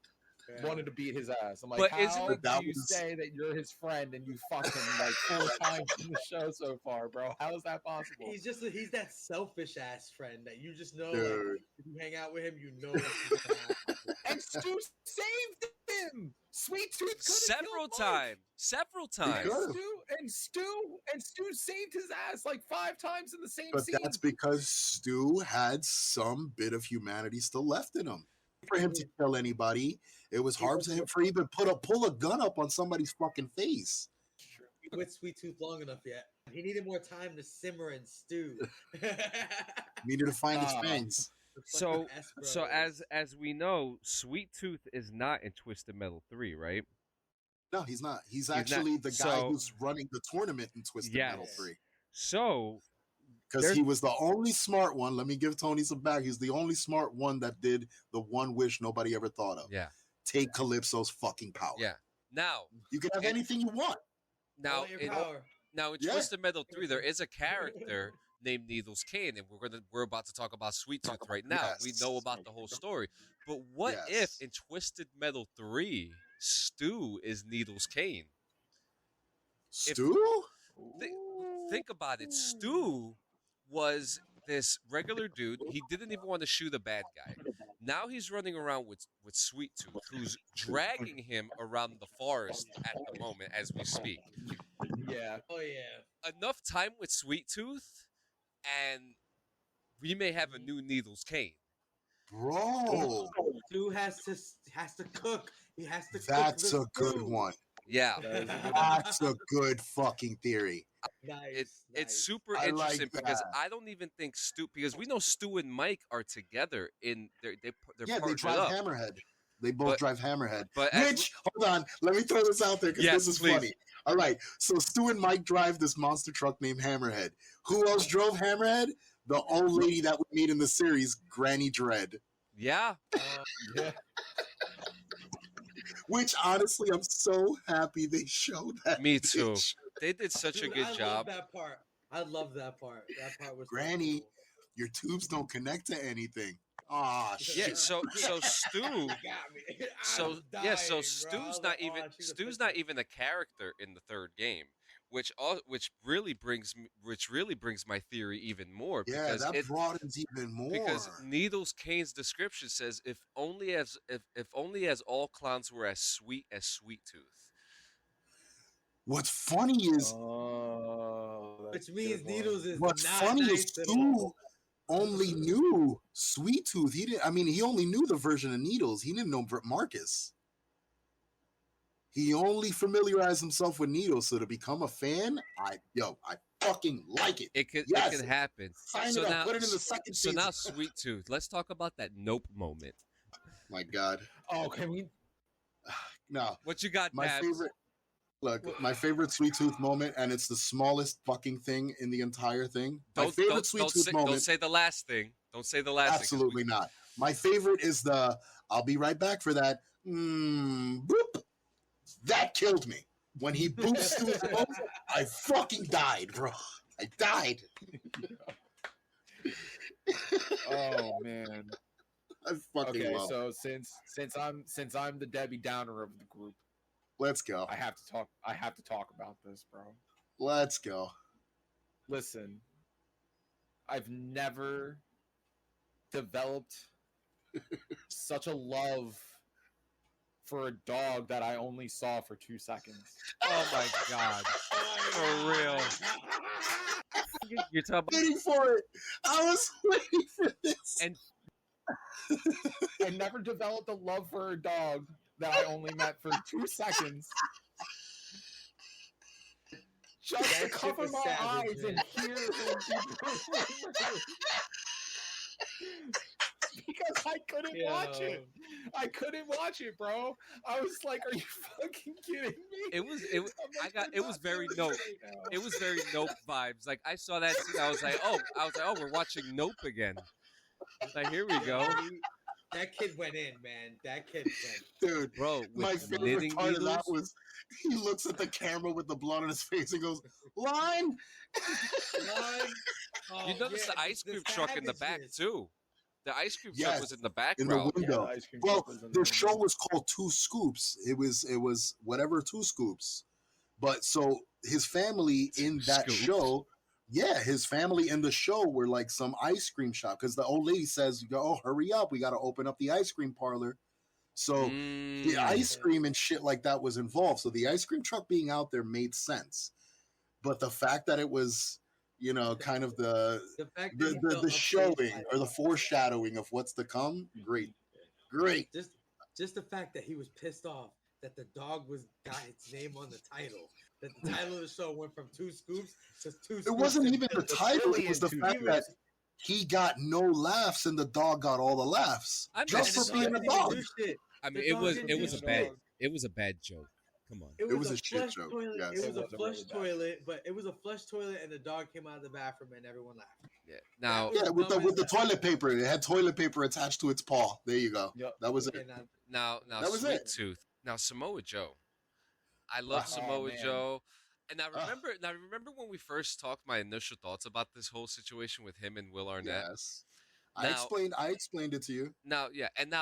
Yeah. Wanted to beat his ass. I'm like, But how isn't it- that do you was- say that you're his friend and you fucking like 4 times in the show so far, bro? How is that possible? He's that selfish ass friend that you just know. Like, Dude. if you hang out with him, you know. What's gonna happen. And Stu saved him. Sweet Tooth could have several killed Mike. several could've. times. And Stu saved his ass like 5 times in the same But scene. that's because Stu had some bit of humanity still left in him. For him to kill anybody, it was hard for him for even pull a gun up on somebody's fucking face. With Sweet Tooth long enough yet. He needed more time to simmer and stew. Needed to find its Ah. fangs. The So fucking S so Bros. as we know, Sweet Tooth is not in Twisted Metal 3, right? No, he's not. He's not. actually the guy So- who's running the tournament in Twisted Metal Yes. 3. So Because There's- he was the only smart one. Let me give Tony some back. He's the only smart one that did the one wish nobody ever thought of. yeah, Take Calypso's fucking power. yeah. Now You can have It- anything you want. now All your in, power. now in Yeah. Twisted Metal 3, there is a character named Needles Kane, and we're about to talk about Sweet Tooth right now. We Yes. know about the whole story. But what Yes. if in Twisted Metal 3, Stu is Needles Kane? Stu? Think about it. Stu was this regular dude. He didn't even want to shoot a bad guy. Now he's running around with Sweet Tooth, who's dragging him around the forest at the moment as we speak. Yeah. Oh yeah. Enough time with Sweet Tooth, and we may have a new Needles Kane. Bro, Stu has to cook. He has to that's cook a the good stew. one. Yeah, That is a good That's a good fucking theory. Nice. it's super I like interesting because that. I don't even think Stu, because we know Stu and Mike are together in they're Yeah, they partnered drive up. Hammerhead. They both But- drive Hammerhead. But as Which, hold on, let me throw this out there because Yes, this is please. funny. All right, so Stu and Mike drive this monster truck named Hammerhead. Who else drove Hammerhead? The old lady that we meet in the series, Granny Dread. yeah, Yeah. Which, honestly, I'm so happy they showed that. Me too. bitch. they did such a Dude, good I job. love that part. I love that part. That part was so Granny. cool. Your tubes don't connect to anything. Ah, Yeah, shit. so Stu, You got me. I so was yeah, so dying, bro. I Stu's was not like, oh, even I should've Stu's picked not it. even a character in the third game, which really brings my theory even more Yeah, because that it broadens even more. because Needles Kane's description says if only as all clowns were as Sweet Tooth. What's funny is Which means Needles is what's not funny is nice at Stu all. only knew Sweet Tooth. He didn't. I mean, he only knew the version of Needles. He didn't know Marcus. He only familiarized himself with Needles. So to become a fan, I fucking like it. It could happen. Sign So it up. now, Put it in the second so season. now, Sweet Tooth. Let's talk about that Nope moment. My God. Oh, can we? No. What you got, My Dabs? favorite. Look, my favorite Sweet Tooth moment, and it's the smallest fucking thing in the entire thing. My favorite Sweet Tooth moment. Don't say the last thing. Don't say the last thing. Absolutely not. My favorite is the "I'll be right back for that." Boop. That killed me. When he boosts to his phone, I fucking died, bro. I died. Oh man. I fucking Okay, love it. so since I'm the Debbie Downer of the group, Let's go. I have to talk about this, bro. Let's go. Listen, I've never developed such a love for a dog that I only saw for 2 seconds. Oh my God. For real. You're talking Waiting for it. I was waiting for this. And I never developed a love for a dog that I only met for 2 seconds. Just That to cover shit was my savage, eyes man. and hear him because I couldn't watch it. I couldn't watch it, bro. I was like, "Are you fucking kidding me?" it was I'm like, it was very Nope. It was very Nope vibes. Like I saw that scene, I was like, oh, we're watching Nope again. Like here we go. That kid went in, man. That kid went. Dude, Bro, my with favorite knitting part of that needles. was he looks at the camera with the blood on his face and goes, "Line." Oh, You notice the ice cream truck in the back savageness. too. The ice cream truck Yes, was in the in background. the window. the ice cream Well, truck was in the the show window. was called Two Scoops. It was whatever Two Scoops. But so his family in that Scoops. show, yeah, his family in the show were like some ice cream shop because the old lady says, "Oh, hurry up, we got to open up the ice cream parlor." So the ice cream and shit like that was involved. So the ice cream truck being out there made sense. But the fact that it was, kind of the fact that he felt the upset showing by or the it. foreshadowing of what's to come, great. Just the fact that he was pissed off that the dog got its name on the title. That the title of the show went from Two Scoops to Two Scoops. It wasn't even the title. It really was the into fact it. that he got no laughs and the dog got all the laughs I mean, just and for the being dog a dog. I mean, The dog didn't it was do a bad shit. it was a bad joke. Come on. It was was a a shit flush joke, toilet. yes. It was It a was a flush really bad toilet, but it was a flush toilet, and the dog came out of the bathroom, and everyone laughed. Yeah. Now Yeah, with the toilet paper, it had toilet paper attached to its paw. There you go. Yep. That was it. And now That was Sweet it. Tooth. Now Samoa Joe. I love Oh, Samoa man. Joe. And I remember when we first talked my initial thoughts about this whole situation with him and Will Arnett. Yes, Now- I explained it to you. Now, yeah, and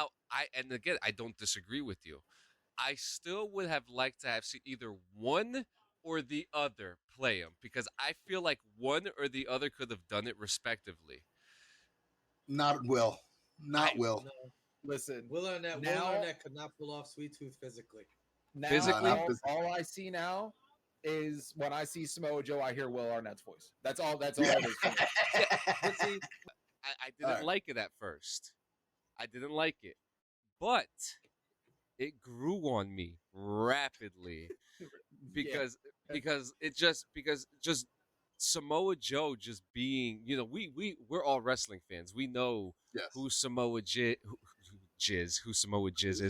again, I don't disagree with you. I still would have liked to have seen either one or the other play him because I feel like one or the other could have done it respectively. Not Will. Not Will. no, Listen, Will Arnett could not pull off Sweet Tooth physically. now Physically? all I see now is when I see Samoa Joe, I hear Will Arnett's voice. That's all. That's all Yeah. it is. for me. But see, I didn't Alright. like it at first. I didn't like it, but it grew on me rapidly because just Samoa Joe just being, we're all wrestling fans. We know Yes. who Samoa Jizz is. Samoa Jizz,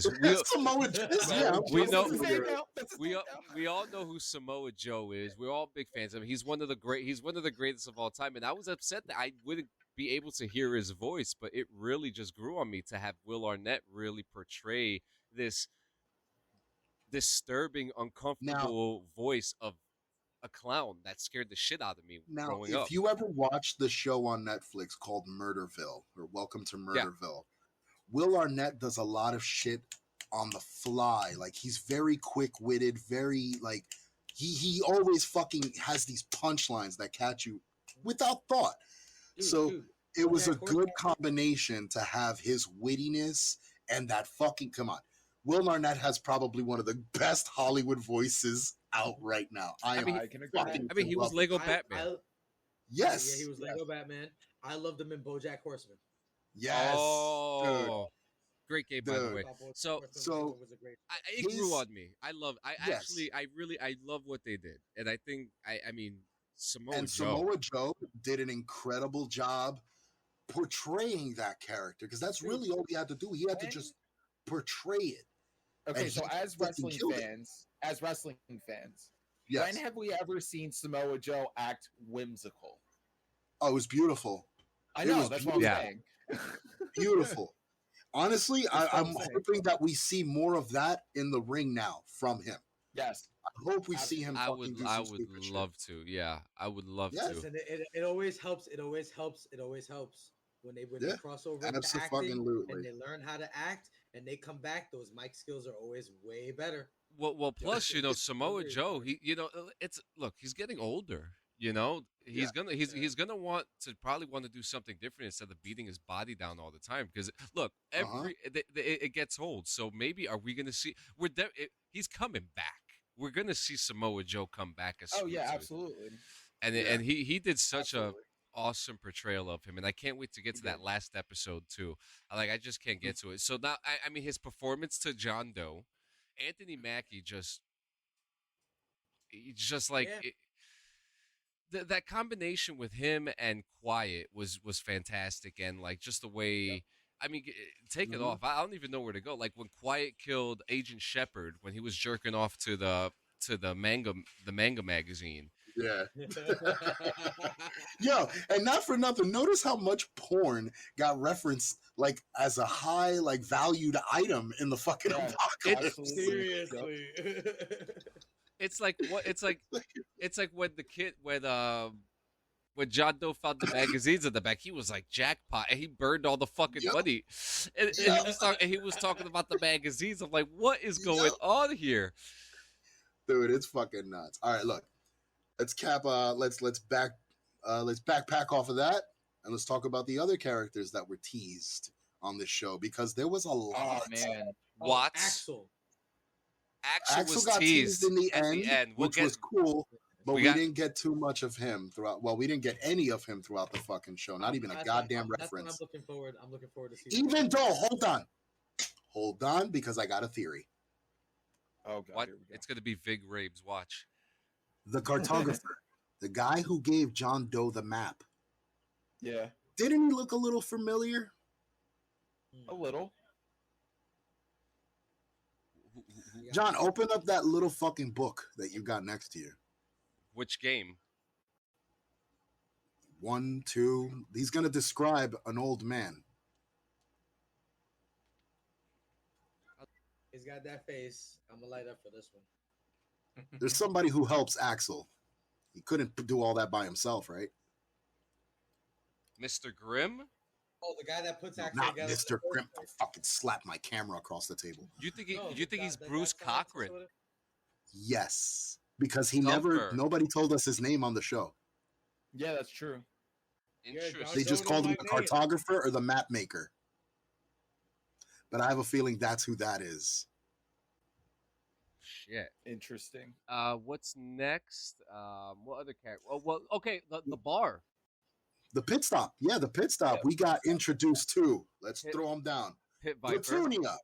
yeah, we know- That's his name now. That's his We name all, now. we all know who Samoa Joe is. We're all big fans of him. He's one of the greatest of all time. And I was upset that I wouldn't be able to hear his voice, but it really just grew on me to have Will Arnett really portray this disturbing, uncomfortable voice of a clown that scared the shit out of me Now, growing if up. you ever watched the show on Netflix called Murderville or Welcome to Murderville, Will Arnett does a lot of shit on the fly. Like he's very quick-witted, very like he always fucking has these punchlines that catch you without thought. It was a Jack good combination to have his wittiness and that fucking come on. Will Arnett has probably one of the best Hollywood voices out right now. I am mean, I can agree. fucking I mean, he was love it. Lego Batman. Yes. Yeah, he was Lego Batman. I loved him in BoJack Horseman. Yes. Oh, great game, by the Dude. way. So Was a great. it grew His- on me. I Yes. actually, I love what they did, and I think, I mean, Samoa And Joe. Samoa Joe did an incredible job portraying that character because that's really all he had to do. He had to just portray it. Okay, And so he as fucking wrestling killed it. fans, Yes. when have we ever seen Samoa Joe act whimsical? Oh, it was beautiful. I It know, was that's what I'm beautiful. saying. Beautiful. Honestly, That's what I'm I'm saying. hoping that we see more of that in the ring now from him. Yes. I hope we see him. I fucking would, do I some would stupid shit. love to. Yeah, I would love Yes. to. Listen, it always helps. It always helps. It always helps when they Yeah, cross over into acting Absolutely. and they learn how to act and they come back. Those mic skills are always way better. Well, plus, it's- it's Samoa really Joe, important. it's look, he's getting older. He's gonna want to probably want to do something different instead of beating his body down all the time. Because look, it gets old. So maybe are we gonna see? He's coming back. We're gonna see Samoa Joe come back as. Oh yeah, Sweet Tooth. absolutely. And he did such Absolutely. a awesome portrayal of him, and I can't wait to get to that last episode too. I just can't get to it. So now, I mean, his performance to John Doe, Anthony Mackie just like Yeah. that combination with him and Quiet was fantastic, and like just the way. I mean, take it Mhm. off. I don't even know where to go. Like when Quiet killed Agent Shepard when he was jerking off to the manga magazine. Yeah. Yo, and not for nothing. Notice how much porn got referenced like as a high like valued item in the fucking Yeah, apocalypse. absolutely. Seriously. It's like what? It's like when John Doe found the magazines in the back, he was like jackpot, and he burned all the fucking Yep. money. And he was talking about the magazines. I'm like, what is going Yep. on here? Dude, it's fucking nuts. All right, look. Let's backpack off of that and let's talk about the other characters that were teased on this show because there was a Oh lot. man. Watts. Axel. Axel was got teased in the at end, the end. which was cool, but we got- didn't get too much of him throughout. Well, we didn't get any of him throughout the fucking show. Not even a That's goddamn what- that's what reference. I'm looking forward to seeing. Even though, hold on, because I got a theory. Oh god. What? Here we go. It's gonna be Vig Raves. Watch. The cartographer, the guy who gave John Doe the map, Yeah. didn't he look a little familiar? A little. John, open up that little fucking book that you got next to you. Which game? 1, 2. He's going to describe an old man. He's got that face. I'm gonna light up for this one. There's somebody who helps Axel. He couldn't do all that by himself, right? Mr. Grimm? Oh, the guy that puts Axel Not together. Mr. Grimp. I'll fucking slap my camera across the table. You think No, you think the he's guy- the Bruce guy that Cochran? sort of- Yes. Because Thumper. nobody told us his name on the show. Yeah, that's true. Interesting. They just Don't called know him the my name. cartographer or the map maker. But I have a feeling that's who that is. Shit. Interesting. What's next? What other character? Oh, well, okay, the bar. The pit stop. Yeah, the pit stop. Yeah, We got introduced to. Let's Pit- throw him down. Pit Viper. Platunia,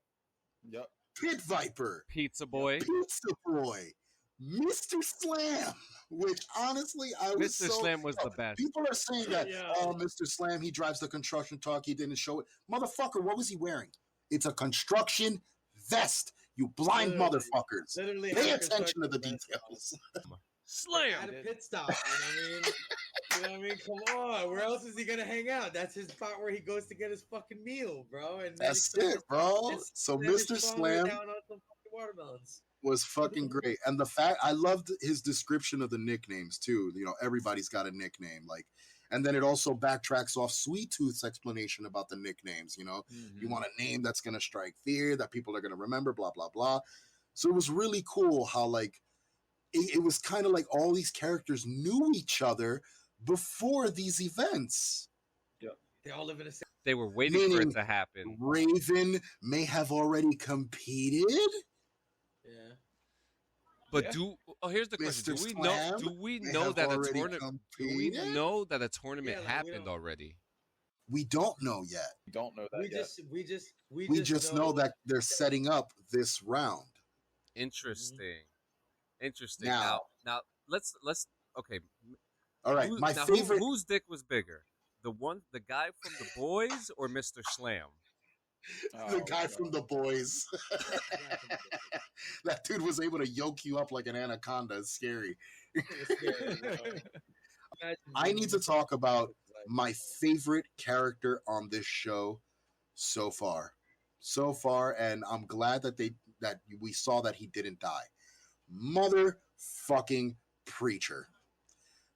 Yep. Pit Viper, Pizza Boy. Pizza Boy, Mr. Slam, which honestly I was Mr. Slam was the best. People are saying that, Yeah. oh, Mr. Slam, he drives the construction truck, he didn't show it. Motherfucker, what was he wearing? It's a construction vest, you blind Literally. motherfuckers. Literally Pay had attention to the construction details. At Slam. a pit stop. You know what I mean? Come on. Where else is he gonna hang out? That's his spot where he goes to get his fucking meal, bro. And then That's he it, bro. and So then he's Mr. falling Slam down on some fucking watermelons. was fucking great. And the fact I loved his description of the nicknames too. You know, everybody's got a nickname. Like, and then it also backtracks off Sweet Tooth's explanation about the nicknames. You know, Mm-hmm. you want a name that's gonna strike fear, that people are gonna remember, blah, blah, blah. So it was really cool how like it was kind of like all these characters knew each other before these events. Yep. They all live in the same. They were waiting for it Meaning to happen. Raven may have already competed. Yeah. But Yeah. here's the question. Mr. Do we know Slam do we may know have that a already tournament competed. tournament Yeah, like, we happened don't- already? We don't know yet. We don't know that We yet. just know that they're setting up this round. Interesting. Interesting. Now- Now let's okay. All right, my now, favorite. whose dick was bigger? The guy from the boys or Mr. Slam? The guy from the boys. That dude was able to yoke you up like an anaconda. It's scary. I need to talk about my favorite character on this show so far. And I'm glad that we saw that he didn't die. Motherfucking Preacher.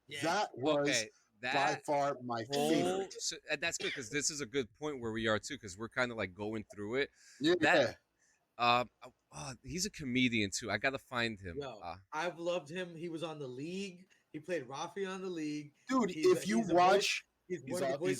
Yeah. That was by far my favorite. And that's good because this is a good point where we are too, because we're kind of like going through it. Yeah. He's a comedian too. I gotta find him. Yo, I've loved him. He was on The League. He played Rafi on The League. Dude, if you watch, he's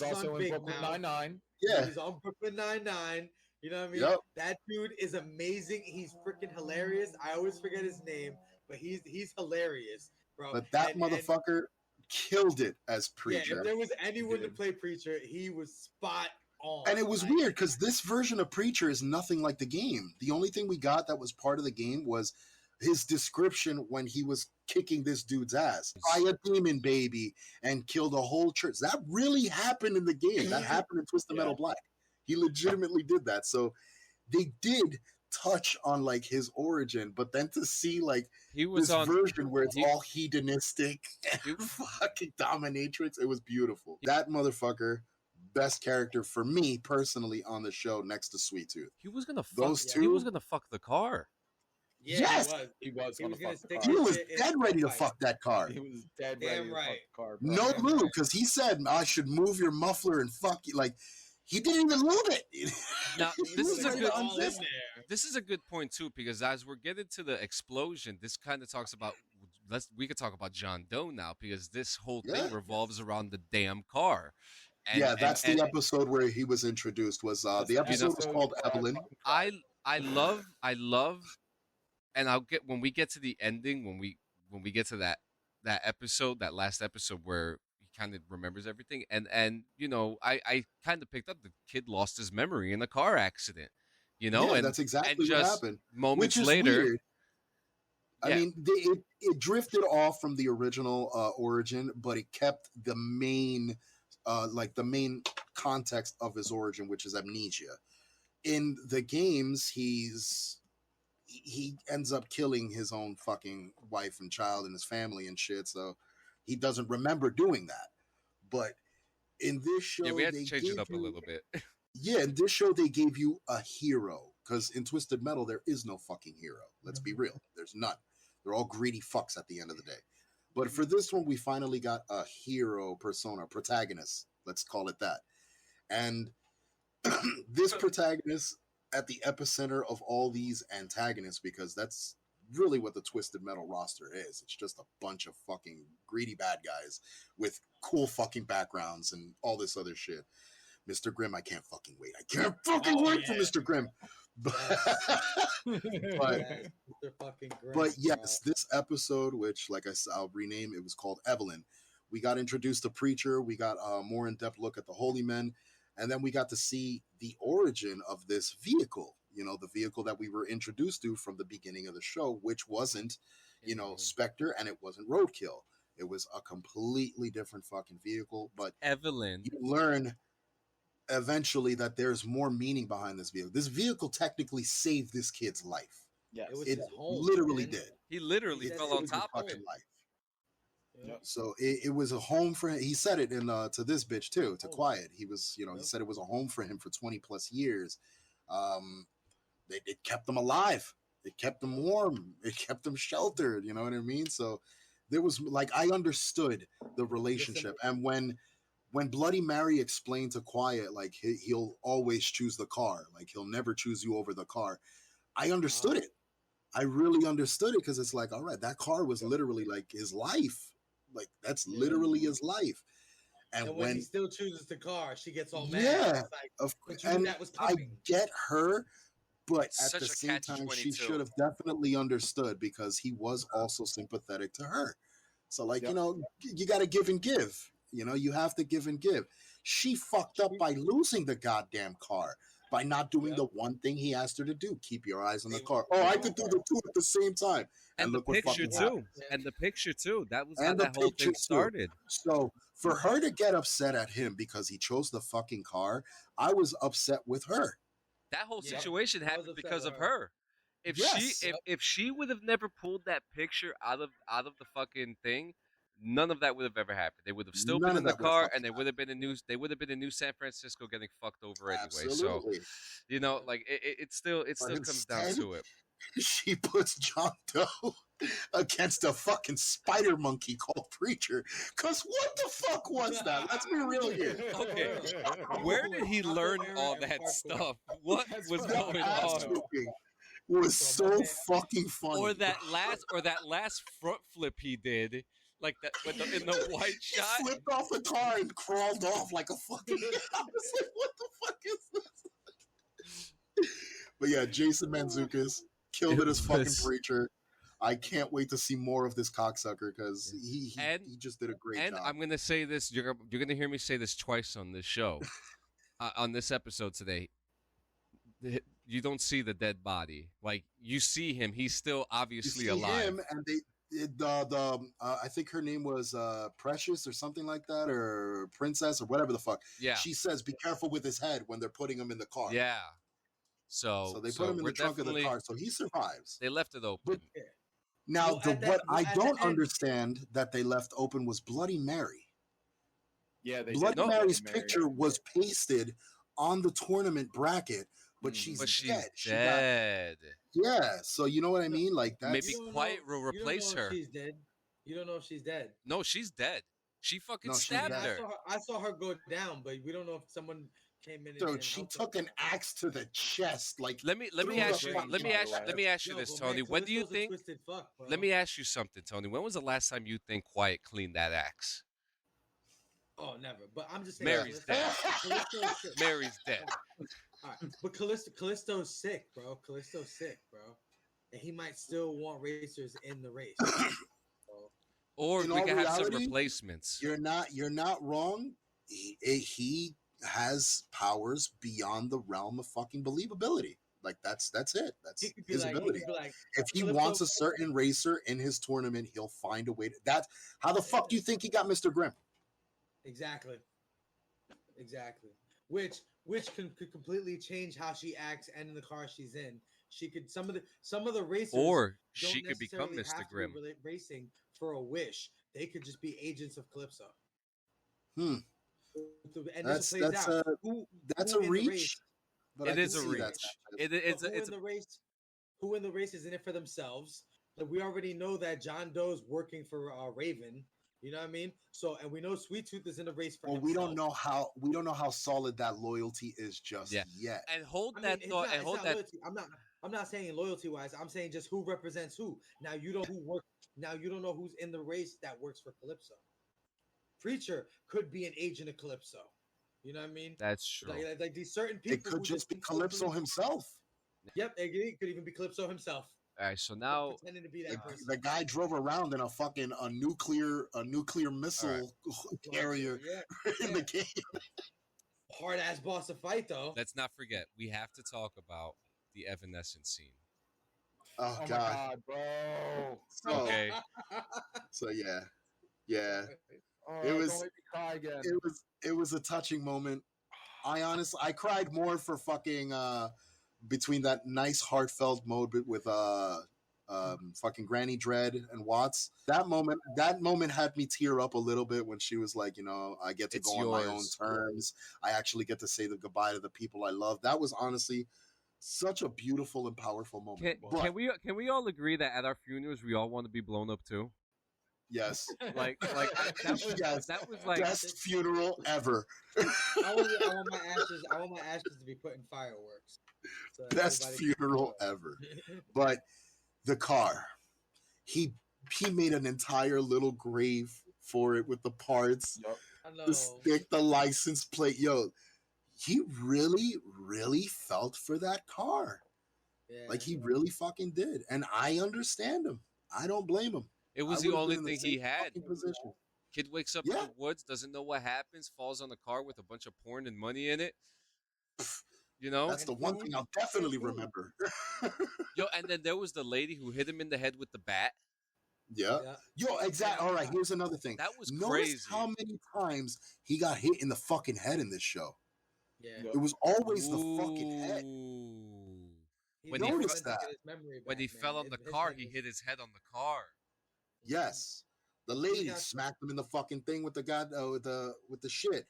also in Brooklyn Nine-Nine. yeah, He's on Brooklyn Nine-Nine. You know what I mean? Yep. That dude is amazing. He's freaking hilarious. I always forget his name, but he's hilarious, bro. but that motherfucker killed it as Preacher. Yeah, if there was anyone to play Preacher, he was spot on. And it was weird because this version of Preacher is nothing like the game. The only thing we got that was part of the game was his description when he was kicking this dude's ass. By a demon baby and killed a whole church. That really happened in the game. That happened in Twisted Metal Black. He legitimately did that. So they did touch on like his origin, but then to see like he was this on version where it's all hedonistic and fucking dominatrix, it was beautiful. That motherfucker, best character for me personally on the show next to Sweet Tooth. He was gonna fuck. Those two? He was gonna fuck the car. Yeah, Yes! He was He was gonna gonna fuck the stick car. He was shit in dead the ready to fight. fuck that car. He was dead Damn ready to right. fuck the car, bro. No Damn lube, right. because he said I should move your muffler and fuck you. Like he didn't even lube it. Now He this was is a ready good to all in unzip. there. this is a good point too, because as we're getting to the explosion, this kind of talks about we could talk about John Doe now, because this whole thing Yeah. revolves around the damn car. And, Yeah, that's and the episode where he was introduced. Was the episode was called Evelyn. I love, and I'll get when we get to the ending, when we get to that episode, that last episode where he kind of remembers everything, and you know, I kind of picked up the kid lost his memory in a car accident, you know, Yeah, and that's exactly and what just happened. moments Which is later, weird. I Yeah. mean, it drifted off from the original origin, but it kept the main, the main context of his origin, which is amnesia. In the games, he ends up killing his own fucking wife and child and his family and shit, so he doesn't remember doing that. But in this show, yeah, we had to they change it gave up a you- little bit. Yeah, in this show they gave you a hero, because in Twisted Metal there is no fucking hero. Let's be real, there's none. They're all greedy fucks at the end of the day. But for this one, we finally got a hero persona, protagonist. Let's call it that. And this protagonist at the epicenter of all these antagonists, because that's really what the Twisted Metal roster is. It's just a bunch of fucking greedy bad guys with cool fucking backgrounds and all this other shit. Mr. Grimm, I can't fucking wait. I can't fucking wait for Mr. Grimm. But, Yes, Mr. fucking Grimm, but yes, this episode, which like I said, I'll rename, it was called Evelyn. We got introduced to Preacher. We got a more in-depth look at the Holy Men. And then we got to see the origin of this vehicle, you know, the vehicle that we were introduced to from the beginning of the show, which wasn't, you know, Spectre, and it wasn't Roadkill. It was a completely different fucking vehicle. But Evelyn, you learn eventually that there's more meaning behind this vehicle. This vehicle technically saved this kid's life. Yes. It was It his home, literally man. did. he literally It fell on saved his top of fucking it. life. Yeah. So it was a home for him. He said it in to this bitch too, to Oh. Quiet. He was, you know, he Yep. said it was a home for him for 20 plus years. It kept him alive. It kept him warm. It kept him sheltered. You know what I mean? So there was like, I understood the relationship. And when Bloody Mary explained to Quiet, like he'll always choose the car, like he'll never choose you over the car, I understood it. I really understood it, because it's like, all right, that car was literally like his life. Like that's literally his life. And when when he still chooses the car, she gets all mad. yeah, It's like, of but you knew and that was I coming. get her, but It's at the such a same catch time, she 22. should have definitely understood because he was also sympathetic to her. So, like, Yep. you got to give and give. You have to give and give. She fucked up by losing the goddamn car, by not doing Yep. the one thing he asked her to do: keep your eyes on the Same- car. same Oh, I with could do her. the two at the same time. And And the look what picture fucking Yeah. happened. too. And the picture too. That was how And the that whole picture thing too. started. So for her to get upset at him because he chose the fucking car, I was upset with her. That whole Yeah. situation I was happened upset because with of her. her. If Yes. she would have never pulled that picture out of the fucking thing, none of that would have ever happened. They would have still been None in of the that would have car, fucking and they would have been in New San Francisco getting fucked over anyway. So, Absolutely. like it still But comes down instead, to it. she puts John Doe against a fucking spider monkey called Preacher. Cause what the fuck was that? Let's be real here. Okay, where did he learn all that stuff? What That's was what The I going wanna ass on? know. whooping was So my so man- fucking funny. Or that last front flip he did, like that with in the white He shot. flipped off the car and crawled off like a fucking. I was like, what the fuck is this? But yeah, Jason Mantzoukas killed it as fucking was- Preacher. I can't wait to see more of this cocksucker because he just did a great And job. I'm gonna say this. You're gonna hear me say this twice on this show, on this episode today. You don't see the dead body. Like you see him. He's still You obviously see alive. him, and the I think her name was Precious or something like that, or Princess or whatever the fuck. Yeah. She says, "Be careful with his head" when they're putting him in the car. Yeah. So So they put him in we're the trunk of the definitely- car, so he survives. They left it open. Now, Well, at that- what well, I at the don't end- understand that they left open was Bloody Mary. Yeah, they Bloody did Mary's Bloody Mary. picture was pasted on the tournament bracket, but Mhm. she's But she's dead. dead. Yeah, so you know what I mean? Like that's Maybe You don't Quiet know- will you don't replace know if her. She's dead. You don't know if she's dead. No, she's dead. She fucking No, she's stabbed dead. her. I saw her go down, but we don't know if someone came in. so and she helped her. took an axe to the chest. Like Let me through ask the you. fucking Let me ask. chest. Let me ask you Yo, this, but man, Tony. When do you Callisto's a think? twisted fuck, bro. Let me ask you something, Tony. When was the last time you think Quiet cleaned that axe? Oh, never. But I'm just saying. Mary's dead. Callisto's sick. Mary's dead. All right. But Callisto's sick, bro. Callisto's sick, bro. And he might still want racers in the race. So, Or In we all can have some reality, replacements. You're not wrong. He has powers beyond the realm of fucking believability. Like that's it. That's he could be his like, ability. he could be like, If he Calypso- wants a certain racer in his tournament, he'll find a way to that. How the fuck do you think he got Mr. Grimm? exactly. Which could completely change how she acts and in the car she's in. She could some of the racers Or don't she could become necessarily Mr. have to be Grimm. racing for a wish. They could just be agents of Calypso. Hmm. And That's this plays out. that's who a in the reach. race- But It I can is a see reach. that. It's But it's who in the race is in it for themselves? Like we already know that John Doe's working for Raven. You know what I mean? So and we know Sweet Tooth is in the race for Well, himself. we don't know how solid that loyalty is just Yeah. yet. and hold I that mean, thought it's and not hold that. loyalty. I'm not saying loyalty wise. I'm saying just who represents who. Now you don't know who's in the race that works for Calypso. Preacher could be an agent of Calypso. You know what I mean? That's true. Like these certain people. It could who just be control Calypso himself. Yep, it could even be Calypso himself. All right, so now Pretending to be that person. The guy drove around in a nuclear missile carrier Yeah. in the game. Hard ass boss to fight though. let's not forget we have to talk about the Evanescence scene. Oh, Oh my god. god, bro. So, Okay, so yeah. Oh, It was- don't make me cry again. It was a touching moment. I cried more for fucking between that nice heartfelt mode with fucking Granny Dread and Watts. That moment had me tear up a little bit when she was like, I get to It's go on my own yours. terms. I actually get to say the goodbye to the people I love. That was honestly such a beautiful and powerful moment. But, can we all agree that at our funerals we all want to be blown up too? yes, Like that was Yes. that was like best funeral ever. I want my ashes to be put in fireworks. So Best everybody can funeral enjoy. ever. But the car, he made an entire little grave for it with the parts. Yup. I to know. stick the license plate. Yo, he really, really felt for that car. Yeah. Like he really fucking did. And I understand him. I don't blame him. It I was the would have been only in the thing same he had. fucking position. Kid wakes up in Yeah. the woods, doesn't know what happens, falls on the car with a bunch of porn and money in it. You know? That's the one thing I'll definitely remember. Yo, and then there was the lady who hit him in the head with the bat. Yeah. Yeah. Yo, exactly. All right, here's another thing. That was Notice crazy. how many times he got hit in the fucking head in this show. Yeah. It was always the fucking head. Ooh. He When never he noticed meant to that. get his memory When back, he man. fell on the His car, head he was- hit his head on the car. Yes. The lady got- smacked him in the fucking thing with the god with the shit.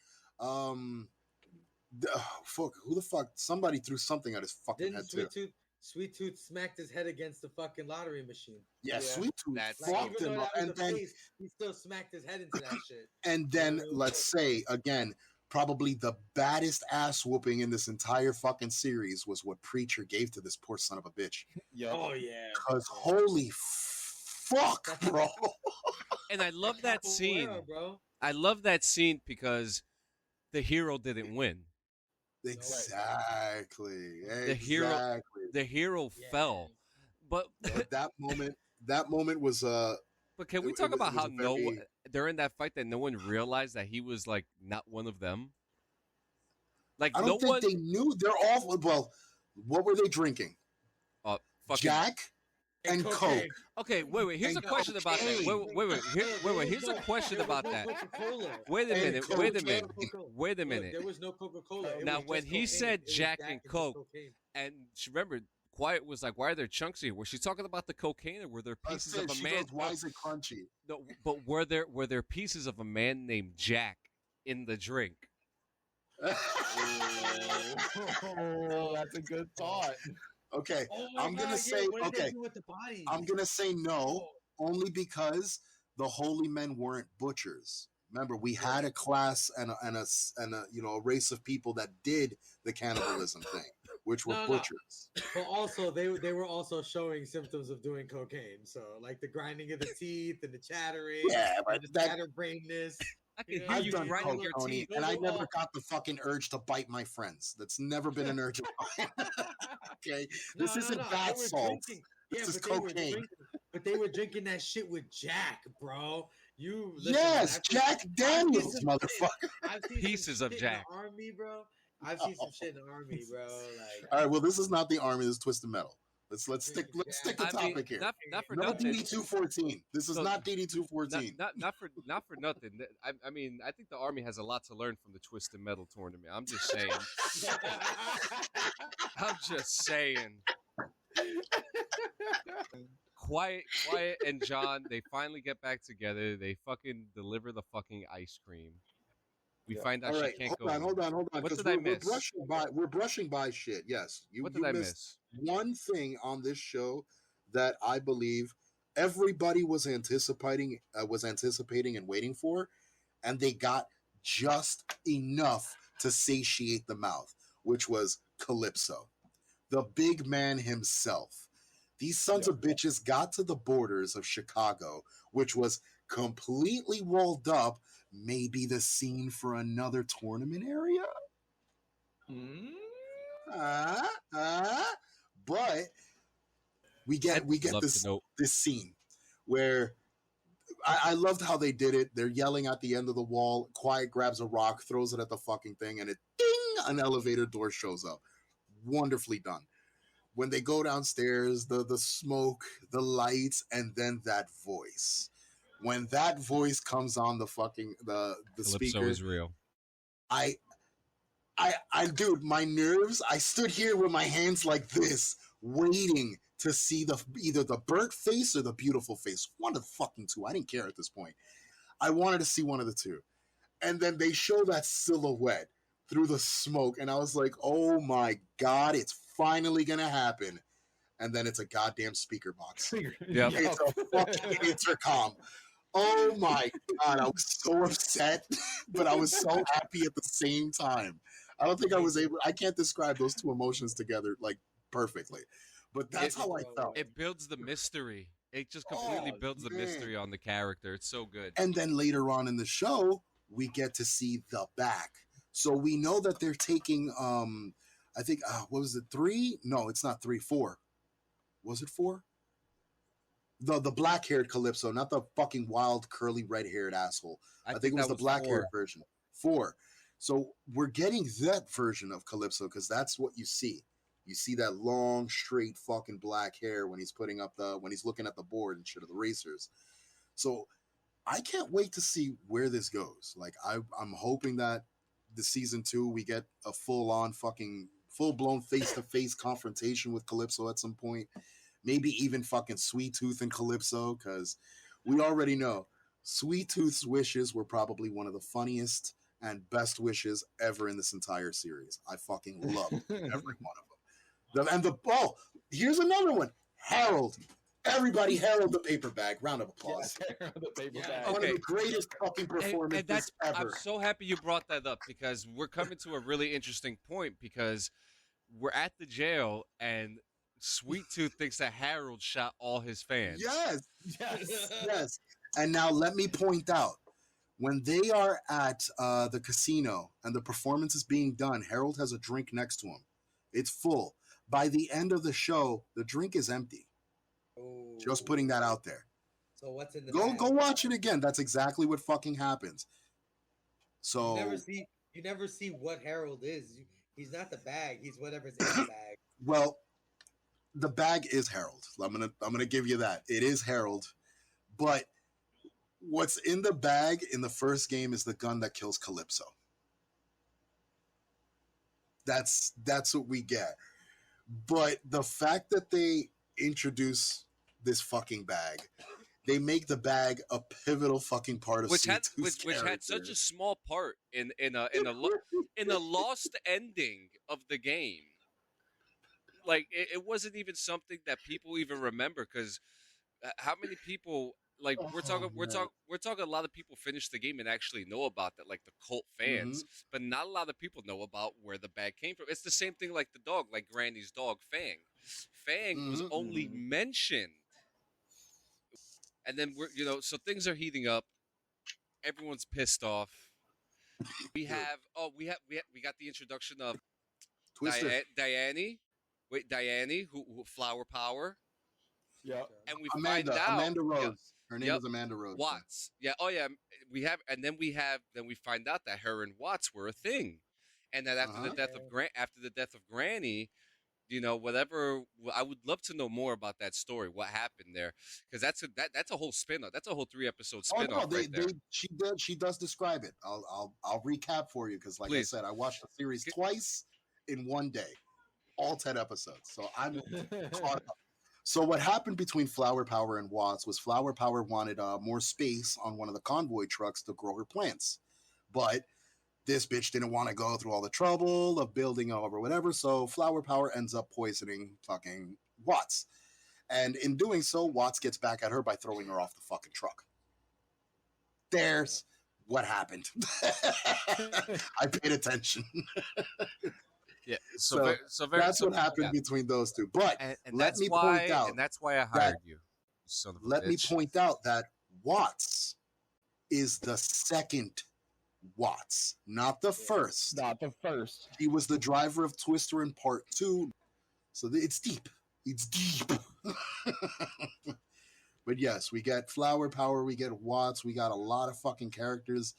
Fuck, who the fuck? Somebody threw something at his fucking Didn't head too. Sweet Tooth smacked his head against the fucking lottery machine. Yeah, Yeah. Sweet Tooth That's Like, fucked even him though up, that was and a then face, he still smacked his head into that shit. and then let's say again, probably the baddest ass whooping in this entire fucking series was what Preacher gave to this poor son of a bitch. Yep. Oh yeah. Cause holy fuck, bro. And I love that Capoeira, scene. bro. I love that scene because the hero didn't win. Exactly. The hero- Exactly. The hero Yeah. fell. But But that moment was but can we it talk was- about it was how a very- during that fight that no one realized that he was like not one of them? Like I no don't think one they knew. They're all well. What were they drinking? fucking Jack and cocaine. Coke. Okay, wait. Here's a And question about that. cocaine. Wait. Here's a question about that. Coca-Cola. Wait a And minute. cocaine. Wait a Look, minute. there was no Coca-Cola. It Now, was when just he cocaine. said It was Jack and just Coke, cocaine. And remember, Quiet was like, "Why are there chunks here?" Was she talking about the cocaine, or were there pieces of a She man? goes, why is it crunchy? No, but were there pieces of a man named Jack in the drink? Oh, that's a good thought. Okay, Oh my I'm gonna God, say yeah, what did they okay. do with the bodies? I'm gonna say no, only because the holy men weren't butchers. Remember, we had a class and a a race of people that did the cannibalism thing, which were No. butchers. But also, they were also showing symptoms of doing cocaine. So, like the grinding of the teeth and the chattering, Yeah, but and the that scatterbrainness. I can Yeah. hear I've you done grinding coke, your Tony, teeth. and I Those are never all- got the fucking urge to bite my friends. That's never been an urge of mine. Okay, this isn't They bath were salts. drinking- This yeah, is but they were cocaine. drinking- But they were drinking that shit with Jack, bro. You listen, Yes, I've seen- Jack Daniels, some shit. motherfucker. I've seen Pieces some of shit Jack. in the army, bro. I've seen some shit in the army, bro. Like, All right, well, this is not the army. This is Twisted Metal. Let's stick to I topic mean, here. not for No nothing. DD 214. This is No, not DD 214. Not for nothing. I mean, I think the army has a lot to learn from the Twisted Metal tournament. I'm just saying. I'm just saying. Quiet, and John, they finally get back together. They fucking deliver the fucking ice cream. We Yeah. find out All right, she can't hold go. on. What Because did I we're miss? brushing by shit. Yes, What you did I missed miss? one thing on this show that I believe everybody was anticipating and waiting for, and they got just enough to satiate the mouth, which was Calypso, the big man himself. These sons of bitches got to the borders of Chicago, which was completely walled up. Maybe the scene for another tournament area. But we get Love this to know. scene where I loved how they did it. They're yelling at the end of the wall. Quiet grabs a rock, throws it at the fucking thing, and it ding, an elevator door shows up. Wonderfully done. When they go downstairs, the smoke, the lights, and then that voice. When that voice comes on the fucking the Calypso speaker, is real. I dude, my nerves. I stood here with my hands like this, waiting to see either the burnt face or the beautiful face. One of the fucking two. I didn't care at this point. I wanted to see one of the two. And then they show that silhouette through the smoke, and I was like, oh my God, it's finally gonna happen. And then it's a goddamn speaker box. Yep. It's a fucking intercom. Oh my God, I was so upset, but I was so happy at the same time. I don't think I can't describe those two emotions together like perfectly, but that's how I felt. It builds the mystery. It just completely Oh, builds the man. mystery on the character. It's so good. And then later on in the show, we get to see the back. So we know that they're taking I think what was it, 3? No, it's not 3, 4. Was it 4? The black haired Calypso, not the fucking wild curly red haired asshole. I think it was that the was black haired 4. version. 4. So we're getting that version of Calypso because that's what you see. You see that long, straight fucking black hair when he's when he's looking at the board and shit of the racers. So I can't wait to see where this goes. Like I'm hoping that the season 2 we get a full blown face to face confrontation with Calypso at some point. Maybe even fucking Sweet Tooth and Calypso, because we already know Sweet Tooth's wishes were probably one of the funniest and best wishes ever in this entire series. I fucking love every one of them. Here's another one. Harold. Everybody, Harold the paper bag. Round of applause. Yes, Harold the paper bag. One of the greatest fucking performances ever. I'm so happy you brought that up because we're coming to a really interesting point because we're at the jail and Sweet Tooth thinks that Harold shot all his fans. Yes. Yes. Yes. And now let me point out, when they are at the casino and the performance is being done, Harold has a drink next to him. It's full. By the end of the show, the drink is empty. Oh. Just putting that out there. So what's in the Go bag? go watch it again. That's exactly what fucking happens. So you never see what Harold is. He's not the bag. He's whatever's in the bag. well, the bag is Harold. I'm gonna give you that. It is Harold, but what's in the bag in the first game is the gun that kills Calypso. That's what we get. But the fact that they introduce this fucking bag, they make the bag a pivotal fucking part of which had character. such a small part in a lost ending of the game. Like it wasn't even something that people even remember because how many people like we're talking a lot of people finish the game and actually know about that, like the cult fans, but not a lot of people know about where the bag came from. It's the same thing like the dog, like Granny's dog Fang. Fang was only mentioned, and then so things are heating up. Everyone's pissed off. We got the introduction of Twister. Diane, who Flower Power. Yeah. And we find out Amanda Rose. Her name is Amanda Rose. Watts. Yeah. Oh yeah. We find out that her and Watts were a thing, and that after the death of Granny, whatever. I would love to know more about that story. What happened there? Because that's a whole spin-off. That's a whole 3-episode spin-off right there. She does describe it. I'll recap for you because, like I said, I watched the series twice in one day, all 10 episodes. So I'm caught up. So what happened between Flower Power and Watts was Flower Power wanted more space on one of the convoy trucks to grow her plants. But this bitch didn't want to go through all the trouble of building over whatever, so Flower Power ends up poisoning fucking Watts. And in doing so, Watts gets back at her by throwing her off the fucking truck. There's what happened. I paid attention. Yeah, that's what happened between those two. But and let me point out, and that's why I hired you. Son of a let me bitch. point out that Watts is the second Watts, not the first. Not the first. He was the driver of Twister in part 2. So it's deep. It's deep. But yes, we get Flower Power, we get Watts, we got a lot of fucking characters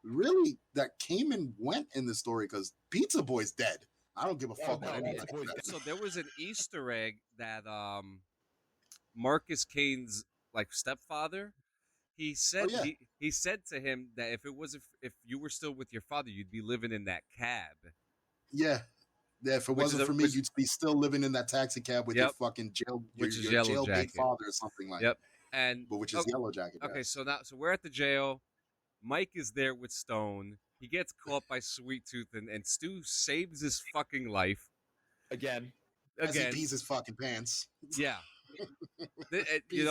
really that came and went in the story because Pizza Boy's dead. I don't give a fuck what anybody says. So there was an Easter egg that Marcus Kane's like stepfather. He said he said to him that if you were still with your father, you'd be living in that cab. Yeah. If it wasn't for me, you'd be still living in that taxi cab with your fucking jailbait father or something like that. But which is Yellow Jacket. Okay, so we're at the jail. Mike is there with Stone. He gets caught by Sweet Tooth, and Stu saves his fucking life. Again. As he pees his fucking pants. Yeah. He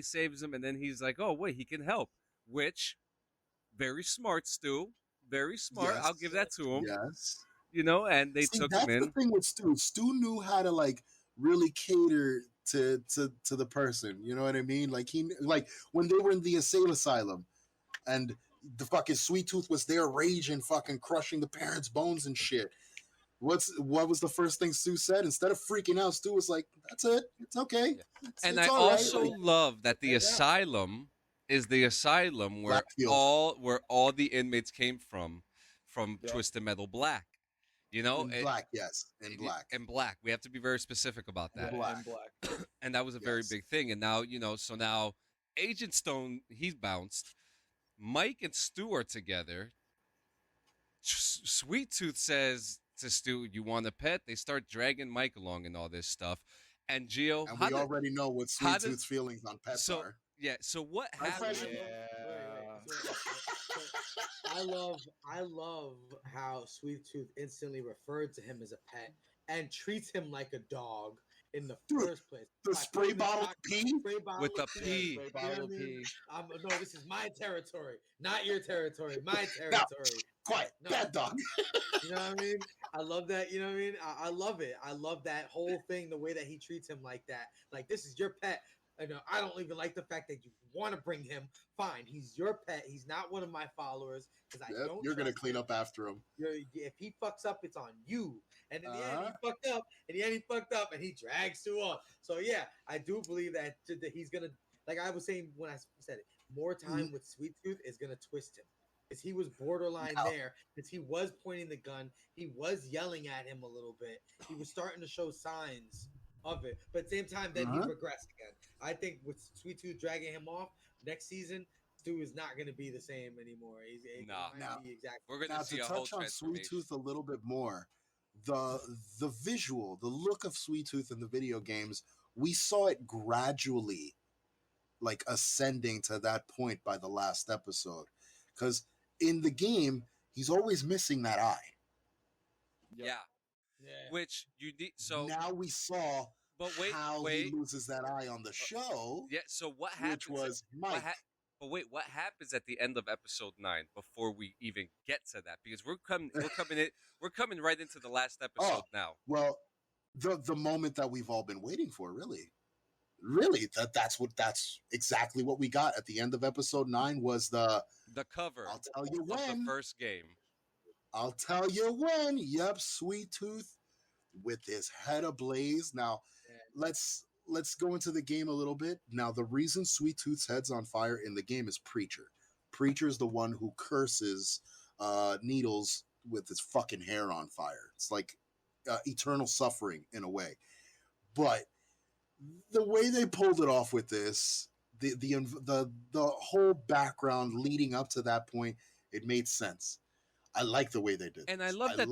saves him, and then he's like, oh, wait, he can help. Which, very smart, Stu. Very smart. Yes. I'll give that to him. Yes. And they took him in. That's the thing with Stu. Stu knew how to, like, really cater to the person. You know what I mean? Like, when they were in the insane asylum, and The fucking Sweet Tooth was there raging, fucking crushing the parents' bones and shit. What was the first thing Stu said? Instead of freaking out, Stu was like, "That's it. It's okay. Yeah. It's, And it's I all right." also Like, love that the Yeah. asylum is the asylum Blackfield. where all the inmates came from Yeah. Twisted Metal Black. You know, in black, yes, in black. And black. We have to be very specific about that. Black. And black. And that was a very Yes. big thing. And now, so now Agent Stone, he's bounced. Mike and Stu are together. Sweet Tooth says to Stu, "You want a pet?" They start dragging Mike along and all this stuff. And Gio, And we already know what how Sweet does- Tooth's feelings on pets so are. yeah. So what My happened? pleasure. I love how Sweet Tooth instantly referred to him as a pet and treats him like a dog in the Dude, first place. The By spray putting bottle doc- pee. spray bottle With the of pee. Spray You know bottle what I of mean? pee. No, this is my territory, not your territory. My territory. Quiet, No. bad dog. You know what I mean? I love that. You know what I mean? I love it. I love that whole thing, the way that he treats him like that. Like, this is your pet. I don't even like the fact that you want to bring him. Fine, he's your pet. He's not one of my followers because I Yep, don't. you're gonna trust clean him. up after him. If he fucks up, it's on you. And in the end, Uh-huh. he fucked up. In the end, he fucked up, and he drags Stu off. So yeah, I do believe that he's gonna. Like I was saying when I said it, more time with Sweet Tooth is gonna twist him. Because he was borderline Yeah. there, because he was pointing the gun, he was yelling at him a little bit, he was starting to show signs of it. But at the same time, then he regressed again. I think with Sweet Tooth dragging him off next season, Stu is not going to be the same anymore. Nah. We're Now gonna to see a whole touch on Sweet transformation. Tooth a little bit more, the visual, the look of Sweet Tooth in the video games, we saw it gradually, like ascending to that point by the last episode, because in the game he's always missing that eye. Yeah. Which you need. So now we saw but wait, how wait. he loses that eye on the show. Yeah. So what happens? Which was Mike. But wait, what happens at the end of episode 9 before we even get to that? Because we're coming right into the last episode now. Well, the moment that we've all been waiting for, really, that's exactly what we got at the end of episode 9 was the cover. I'll tell you of when. the first game. I'll tell you when. Yep, Sweet Tooth with his head ablaze. Now, let's go into the game a little bit. Now, the reason Sweet Tooth's head's on fire in the game is Preacher. Preacher's the one who curses Needles with his fucking hair on fire. It's like eternal suffering in a way. But the way they pulled it off with this, the whole background leading up to that point, it made sense. I like the way they did. And I love that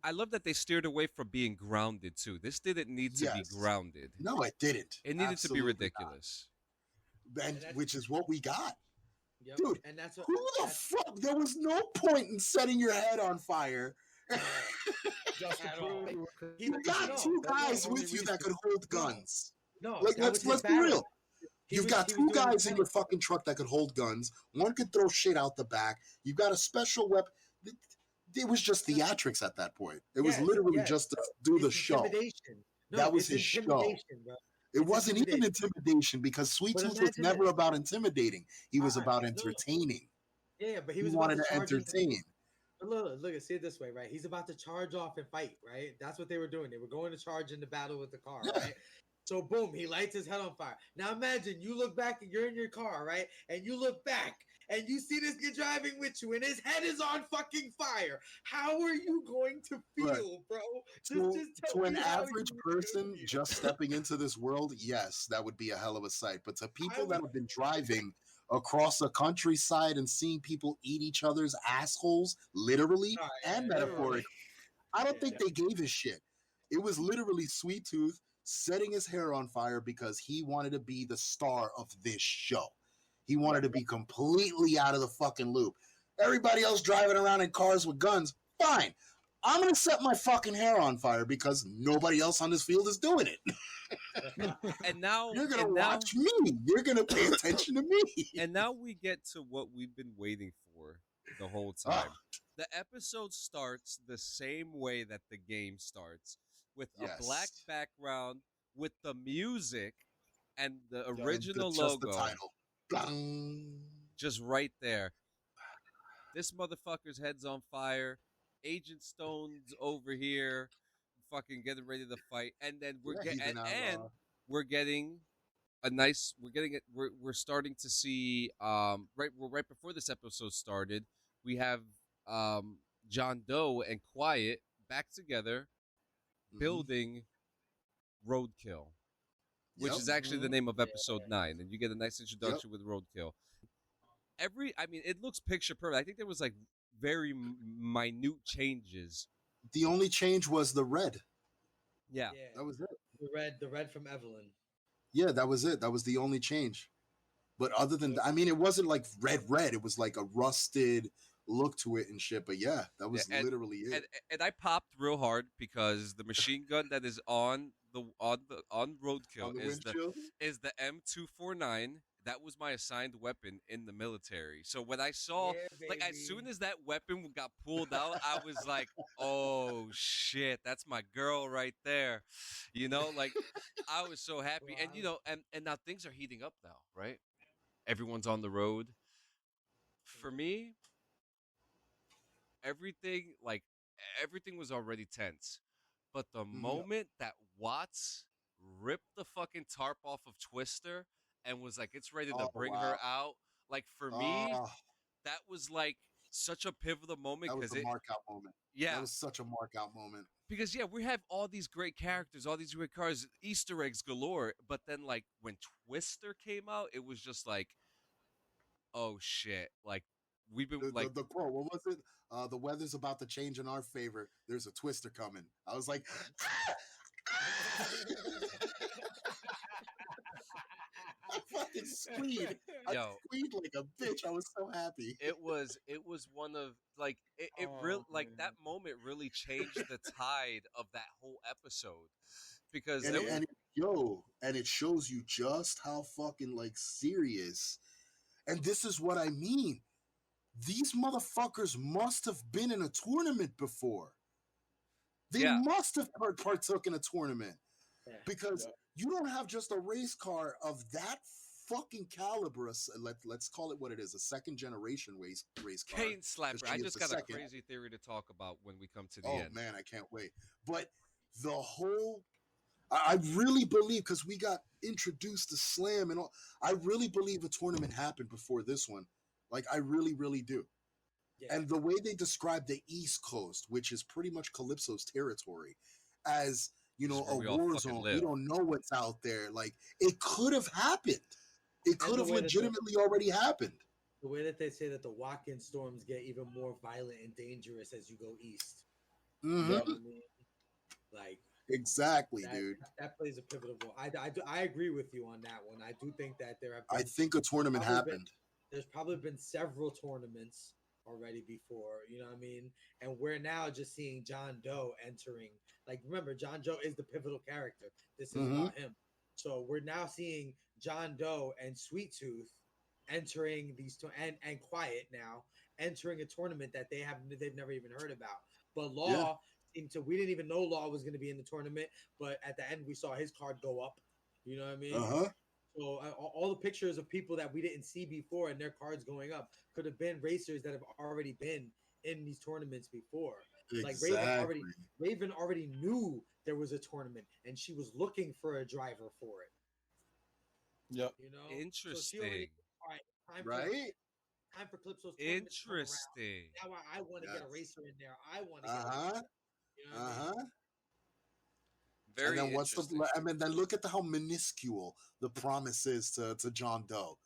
I love that they steered away from being grounded too. This didn't need to be grounded. No, it didn't. It needed to be ridiculous. And which is what we got. Yep. Dude, and that's what, who the fuck? There was no point in setting your head on fire. Just to prove You got two guys with you that could hold guns. No, like let's be real. You've got two guys in your fucking truck that could hold guns. One could throw shit out the back. You've got a special weapon. It was just theatrics at that point. It was literally just to do the show. No, that was his show. Bro. It wasn't even intimidation because Sweet Tooth was never about intimidating. He was about entertaining. Yeah, but he wanted to entertain. Look, see it this way, right? He's about to charge off and fight, right? That's what they were doing. They were going to charge in the battle with the car, right? So boom, he lights his head on fire. Now imagine you look back and you're in your car, right? And you look back and you see this guy driving with you and his head is on fucking fire. How are you going to feel, bro? To an average person just stepping into this world, yes, that would be a hell of a sight. But to people that have been driving across the countryside and seeing people eat each other's assholes, literally and metaphorically, I don't think they gave a shit. It was literally Sweet Tooth setting his hair on fire because he wanted to be the star of this show. He wanted to be completely out of the fucking loop. Everybody else driving around in cars with guns, fine. I'm going to set my fucking hair on fire because nobody else on this field is doing it. And now you're going to watch me. You're going to pay attention to me. And now we get to what we've been waiting for the whole time. The episode starts the same way that the game starts, with a black background, with the music and the original logo. Just the title. Blang. just right there. This motherfucker's head's on fire. Agent Stone's over here, fucking getting ready to fight, and then Yeah, he's an outlaw. we're getting a nice. We're getting it. We're starting to see. Right before this episode started, we have John Doe and Quiet back together Mm-hmm. building Roadkill, which Yep. is actually the name of Yeah. episode 9, and you get a nice Yep. introduction with Roadkill. I mean, it looks picture perfect. I think there was like very minute changes. The only change was the red. Yeah. That was it. The red from Evelyn. Yeah, that was it. That was the only change. But other than that, I mean, it wasn't like red. It was like a rusted look to it and shit. But yeah, that was literally it. And I popped real hard because the machine gun that is on Roadkill On the is windshield? the M249. That was my assigned weapon in the military. So when I saw, Yeah, like, as baby. soon as that weapon got pulled out, I was like, "Oh shit, that's my girl right there," you know. Like, I was so happy, and you know, and now things are heating up now, right? Everyone's on the road. For me, everything like everything was already tense, but the moment that Watts ripped the fucking tarp off of Twister and was like, it's ready to Oh, bring wow. her out. Like for me, Oh, that was like such a pivotal moment that was because a mark out moment. yeah, That was such a mark out moment. because yeah, we have all these great characters, all these great cars, Easter eggs galore. But then like when Twister came out, it was just like, oh shit, like we've been like The quote, what was it? The weather's about to change in our favor. There's a twister coming. I was like, I fucking squeed. I Yo. squeed like a bitch. I was so happy. it was one of like it really like that moment really changed the tide of that whole episode because And there it, was, and it shows you just how fucking like serious. And this is what I mean. These motherfuckers must have been in a tournament before. They Yeah. must have partook in a tournament because Yeah. you don't have just a race car of that fucking caliber. Let's call it what it is, a second generation race car. Cane Slapper. I she is just the got second. a crazy theory to talk about when we come to the Oh end. man, I can't wait. But the whole, I really believe, because we got introduced to Slam and all, I really believe a tournament happened before this one. Like I really, really do. Yeah. And the way they describe the East Coast, which is pretty much Calypso's territory, as you know, This is where a we all war fucking zone. live. We don't know what's out there. Like it could have happened. It could the have way that legitimately already happened. The way that they say that the walk-in storms get even more violent and dangerous as you go east. Mhm. You know what I mean? Like Exactly, that, dude. that plays a pivotal role. I agree with you on that one. I do think that there have I been, think a tournament probably happened. there's probably been several tournaments already before, you know what I mean? And we're now just seeing John Doe entering. Like, remember, John Doe is the pivotal character. This is about him. So we're now seeing John Doe and Sweet Tooth entering these and Quiet now entering a tournament that they've never even heard about. But Law seemed to, we didn't even know Law was going to be in the tournament, but at the end we saw his card go up. You know what I mean? So all the pictures of people that we didn't see before and their cards going up could have been racers that have already been in these tournaments before. Exactly. Like Raven already knew there was a tournament and she was looking for a driver for it. Yep. You know? Interesting. So she all right, time for Calypso's tournament to come around. Interesting. Now I want to get a racer in there. I want to get a racer. You know what I mean? Very and then interesting. then look at how minuscule the promise is to John Doe.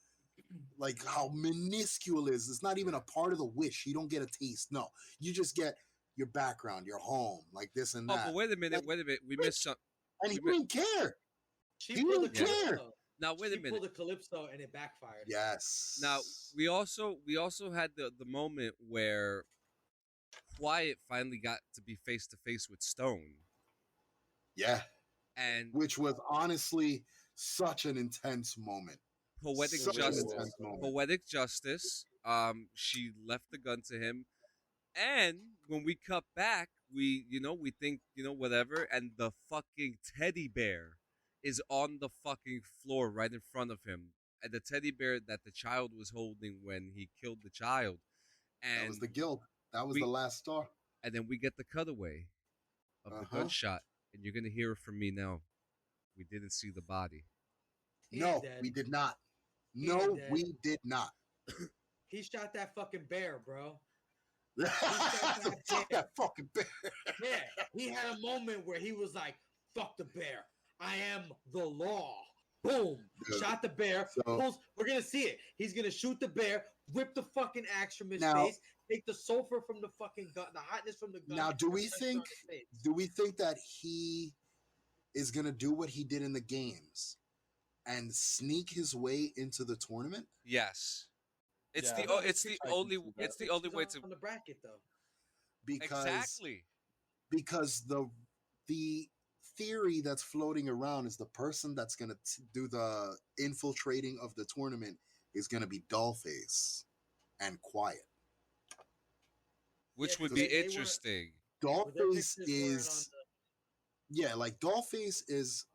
Like how minuscule it is. It's not even a part of the wish. You don't get a taste. No, you just get your background, your home, like this and that. Oh, but wait a minute. We missed something. And he didn't care. He didn't care. Now wait a minute. She pulled a Calypso and it backfired. Yes. Now we also had the moment where Quiet finally got to be face to face with Stone. Yeah. And which was honestly such an intense moment. Poetic justice. She left the gun to him. And when we cut back, we think, whatever, and the fucking teddy bear is on the fucking floor right in front of him. the teddy bear that the child was holding when he killed the child, That was and the guild. That was the we last star. and then we get the cutaway of the Uh-huh. gunshot, and you're gonna hear it from me now. We didn't see the body. He ain't No, dead. we did not. He ain't No, dead. we did not. He shot that fucking bear, bro. Fuck that fucking bear. Yeah, he had a moment where he was like, "Fuck the bear. I am the law." Boom! Dude, Shot the bear. so- Pulls. We're gonna see it. He's gonna shoot the bear, rip the fucking axe from his Now- face, take the sulfur from the fucking gun, the hotness from the gun. Now, do and we press it think on his face. do we think that he is gonna do what he did in the games and sneak his way into the tournament? Yes, it's Yeah. the No, it's I the can only see that. it's the only way to on the bracket though. Because exactly. because the theory that's floating around is the person that's gonna do the infiltrating of the tournament is gonna be Dollface and Quiet. Which Yeah, would 'cause be they weren't- interesting. But their Dollface pictures weren't on is yeah, like Dollface is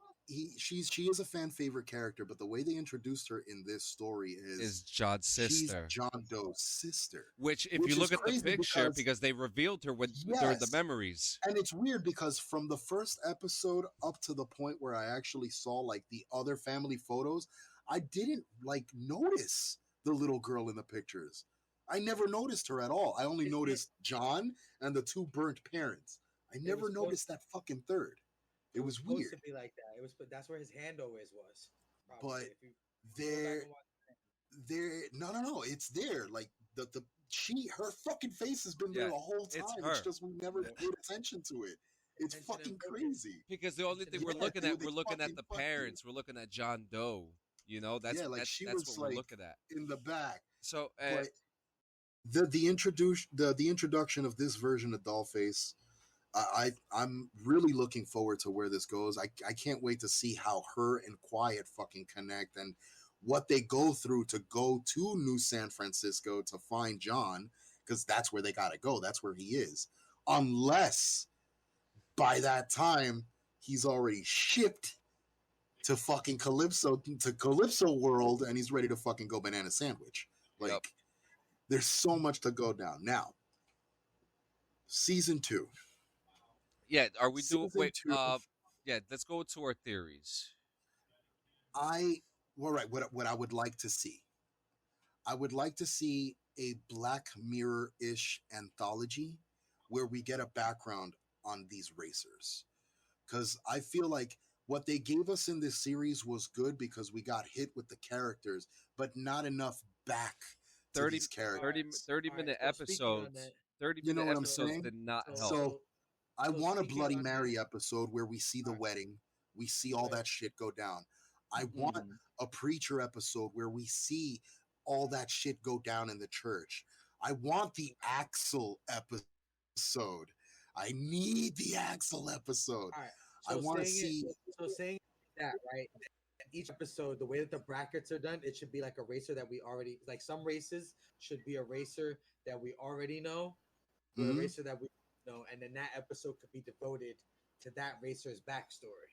she is a fan favorite character, but the way they introduced her in this story Is John's she's sister? John Doe's sister. Which, if which you is look at the crazy picture, because- because they revealed her during the Yes. memories. And it's weird because from the first episode up to the point where I actually saw like the other family photos, I didn't like notice the little girl in the pictures. I never noticed her at all. I only It- noticed John and the two burnt parents. I never was supposed- noticed that fucking third. It was supposed weird. to be like that. It was, but that's where his hand always was. Probably. But If you go back There, and watch- no, it's there. Like her fucking face has been there Yeah, the whole it's time. her. It's just we never Yeah. paid attention to it. It's Attention and fucking focus. crazy. Because the only thing we're Yeah, looking dude, at, they we're looking at fucking the fucked you. parents. We're looking at John Doe. You know, that's Yeah, like, that's, she that's was, what we're like, looking at. In the back. So, But the introduction of this version of Dollface, I'm really looking forward to where this goes. I can't wait to see how her and Quiet fucking connect and what they go through to go to New San Francisco to find John, because that's where they gotta go. That's where he is. Unless by that time he's already shipped to fucking Calypso world and he's ready to fucking go banana sandwich. Like Yep. there's so much to go down. Now, season 2. yeah, are we doing? Season Wait, 2. yeah, let's go to our theories. What I would like to see. I would like to see a Black Mirror-ish anthology where we get a background on these racers. Because I feel like what they gave us in this series was good because we got hit with the characters, but not enough back to 30, these characters. 30 All right, minute so speaking on episodes. that- 30 You know minute what I'm episodes saying? did not help. So, I so want a speaking Bloody on Mary that- episode where we see the Alright. wedding, we see all Right. that shit go down. I want Mhm. a preacher episode where we see all that shit go down in the church. I want the Axel episode. I need the Axel episode. All right. I want to saying see. saying that, right? Each episode, the way that the brackets are done, it should be like a racer that we already like. Some races should be a racer that we already know, or a Mhm. racer that we know, and then that episode could be devoted to that racer's backstory.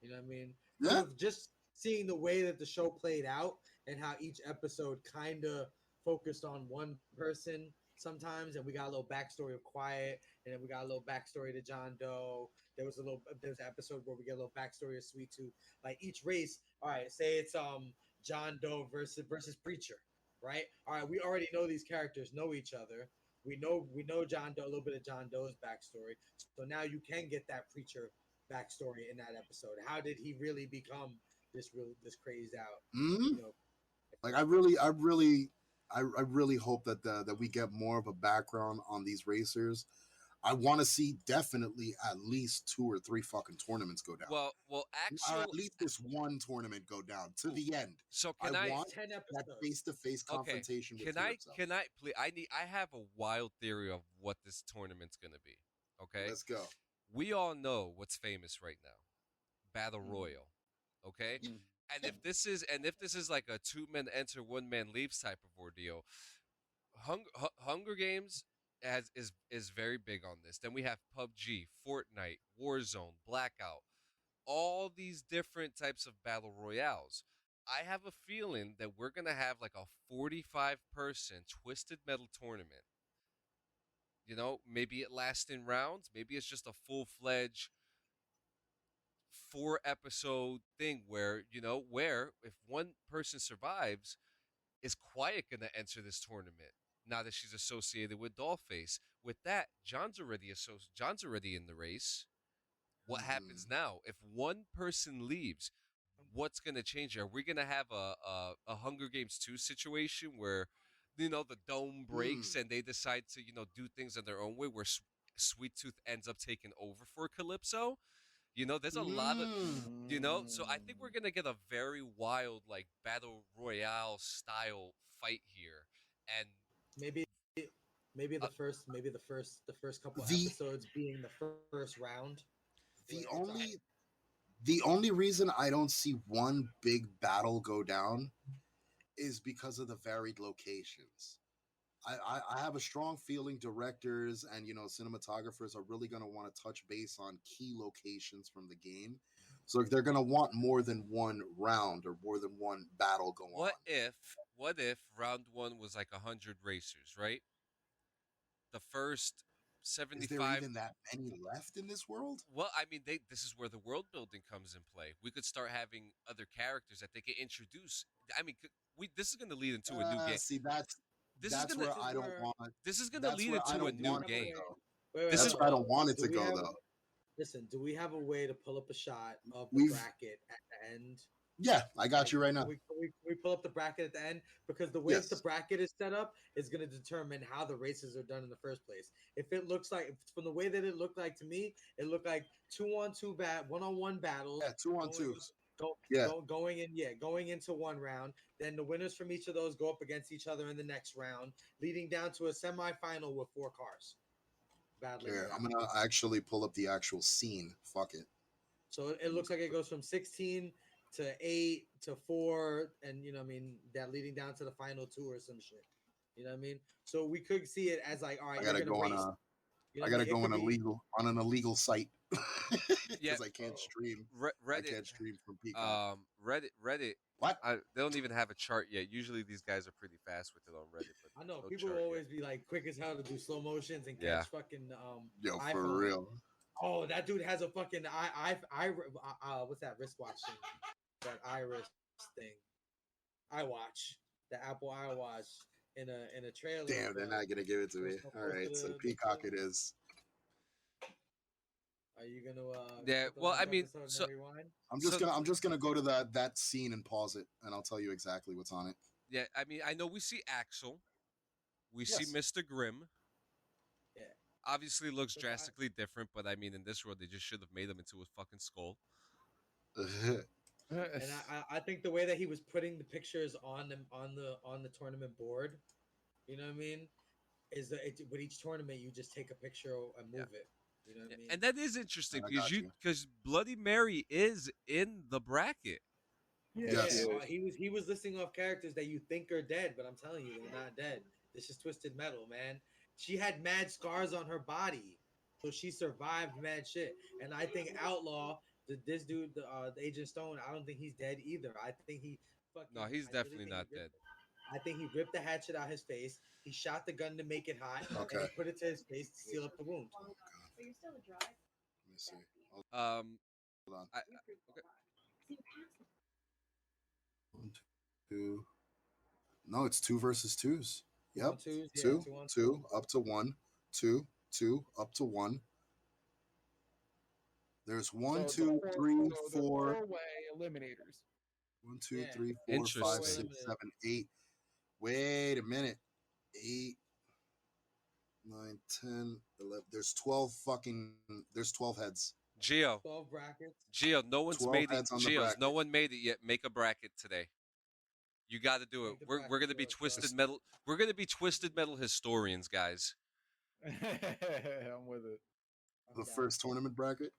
You know what I mean? Yeah. With just seeing the way that the show played out and how each episode kind of focused on one person sometimes, and we got a little backstory of Quiet, and then we got a little backstory to John Doe. There's an episode where we get a little backstory of Sweet Tooth. Like each race, all right, say it's John Doe versus Preacher, right? All right, we already know these characters know each other. We know John Doe, a little bit of John Doe's backstory. So now you can get that Preacher backstory in that episode. How did he really become this crazed out? Mhm. You know, Like I really hope that we get more of a background on these racers. I want to see definitely at least 2 or 3 fucking tournaments go down. Well, or actually, at least this one tournament go down to the end. so I can I? want 10 that episodes. face-to-face confrontation with Can I? Calypso. Can I? Please, I have a wild theory of what this tournament's gonna be. Okay, Let's go. we all know what's famous right now, Battle Mhm. Royal. Okay, Mhm. and if this is like a 2 men enter, 1 man leaves type of ordeal, Hunger Games is very big on this. Then we have PUBG, Fortnite, Warzone, Blackout, all these different types of battle royales. I have a feeling that we're gonna have like a 45-person Twisted Metal tournament. You know, maybe it lasts in rounds. Maybe it's just a full-fledged 4-episode thing where where if one person survives, is Quiet gonna enter this tournament? Now that she's associated with Dollface. With that, John's already in the race. What happens Mhm. now if one person leaves? What's gonna change? Are we gonna have a Hunger Games 2 situation where the dome breaks Hmm. and they decide to do things in their own way, where Sweet Tooth ends up taking over for Calypso? There's a lot of Hmm. so I think we're gonna get a very wild, like, battle royale style fight here, and Maybe maybe uh, the first couple The episodes being the first round where the it's only the only reason I don't see one big battle go down is because of the varied locations. I have a strong feeling directors and cinematographers are really going to want to touch base on key locations from the game. So if they're going to want more than one round or more than one battle go what on. if what if round one was like 100 racers, right? The first Is there 75. even that many left in this world? Well, I mean, this is where the world building comes in play. We could start having other characters that they can introduce. I mean, this is going to lead into a new game. See, that's This is that's gonna where this is I don't where want. this is gonna That's lead where I into a don't do we new want have it a to game. way? go. Wait, This That's is hold where I on. don't want it Do to we go have though. Listen, do we have a way to pull up a shot of the We've bracket at the end? Yeah, I got Like, you right now. can we pull up the bracket at the end? Because the way the Yes. bracket is set up is going to determine how the races are done in the first place. If it looks like, from the way that it looked like to me, it looked like 2-on-2 one-on-one battles Yeah, two on going twos. go, Yeah. going into one round. Then the winners from each of those go up against each other in the next round, leading down to a semifinal with 4 cars battling Here, it I'm out. gonna actually pull up the actual scene. Fuck it. So it looks like it goes from 16 to 8 to 4, and what I mean, that leading down to the final two or some shit. You know what I mean? So we could see it as like, all right, I you're gotta gonna go on race. a. You know I what I gotta mean? It go could be on an illegal site Yeah. because I can't stream. I Reddit. can't stream from Peacock. Reddit. What? They don't even have a chart yet. Usually these guys are pretty fast with it on Reddit, but I know no people will chart yet. always be like quick as hell to do slow motions and Yeah. catch fucking Yo, for iPhone. real. Oh, that dude has a fucking what's that wristwatch thing? That iris thing. iWatch. The Apple iWatch in a trailer. Damn, they're not gonna give it to me. Post, All post right, so the Peacock it is. Are you gonna Yeah. put the Well, I last mean, episode and so then rewind? so I'm just gonna go to that scene and pause it, and I'll tell you exactly what's on it. yeah. I mean, I know we see Axel, we see Yes. Mr. Grimm. Yeah. Obviously, looks So drastically different, but I mean, in this world, they just should have made him into a fucking skull. and I think the way that he was putting the pictures on the tournament board, you know what I mean, is that with each tournament you just take a picture and Yeah. move it. You know what Yeah, I mean? and that is interesting I because got you. Bloody Mary is in the bracket. Yeah, Yes. she Yeah, is. he was listing off characters that you think are dead, but I'm telling you, they're not dead. This is Twisted Metal, man. She had mad scars on her body, so she survived mad shit. And I think Outlaw, this dude, the Agent Stone, I don't think he's dead either. I think he fucking. No, he's I really definitely think he not dead. ripped. I think he ripped the hatchet out his face. He shot the gun to make it hot, and Okay. he put it to his face to seal up the wound. Let me see. Um, Hold on. okay. One, two. No, it's two versus twos. Yep. 2-on-2s, yeah, Two, 2-on-2. two, up to one, two, two, up to one. There's one, So two, three, the four. four-way eliminators. One, two, Yeah. three, four, five, Interesting. 6, 7, 8. Wait a minute. 8, 9, 10, 11. There's 12 heads. Geo, 12 brackets. no one's 12 made it. heads on the Geo's, no bracket. one made it yet. Make a bracket today. You got to do it. Make the We're bracket, gonna be Geo, Twisted so- Metal. We're gonna be Twisted Metal historians, guys. I'm with it. I'm The down. first tournament bracket.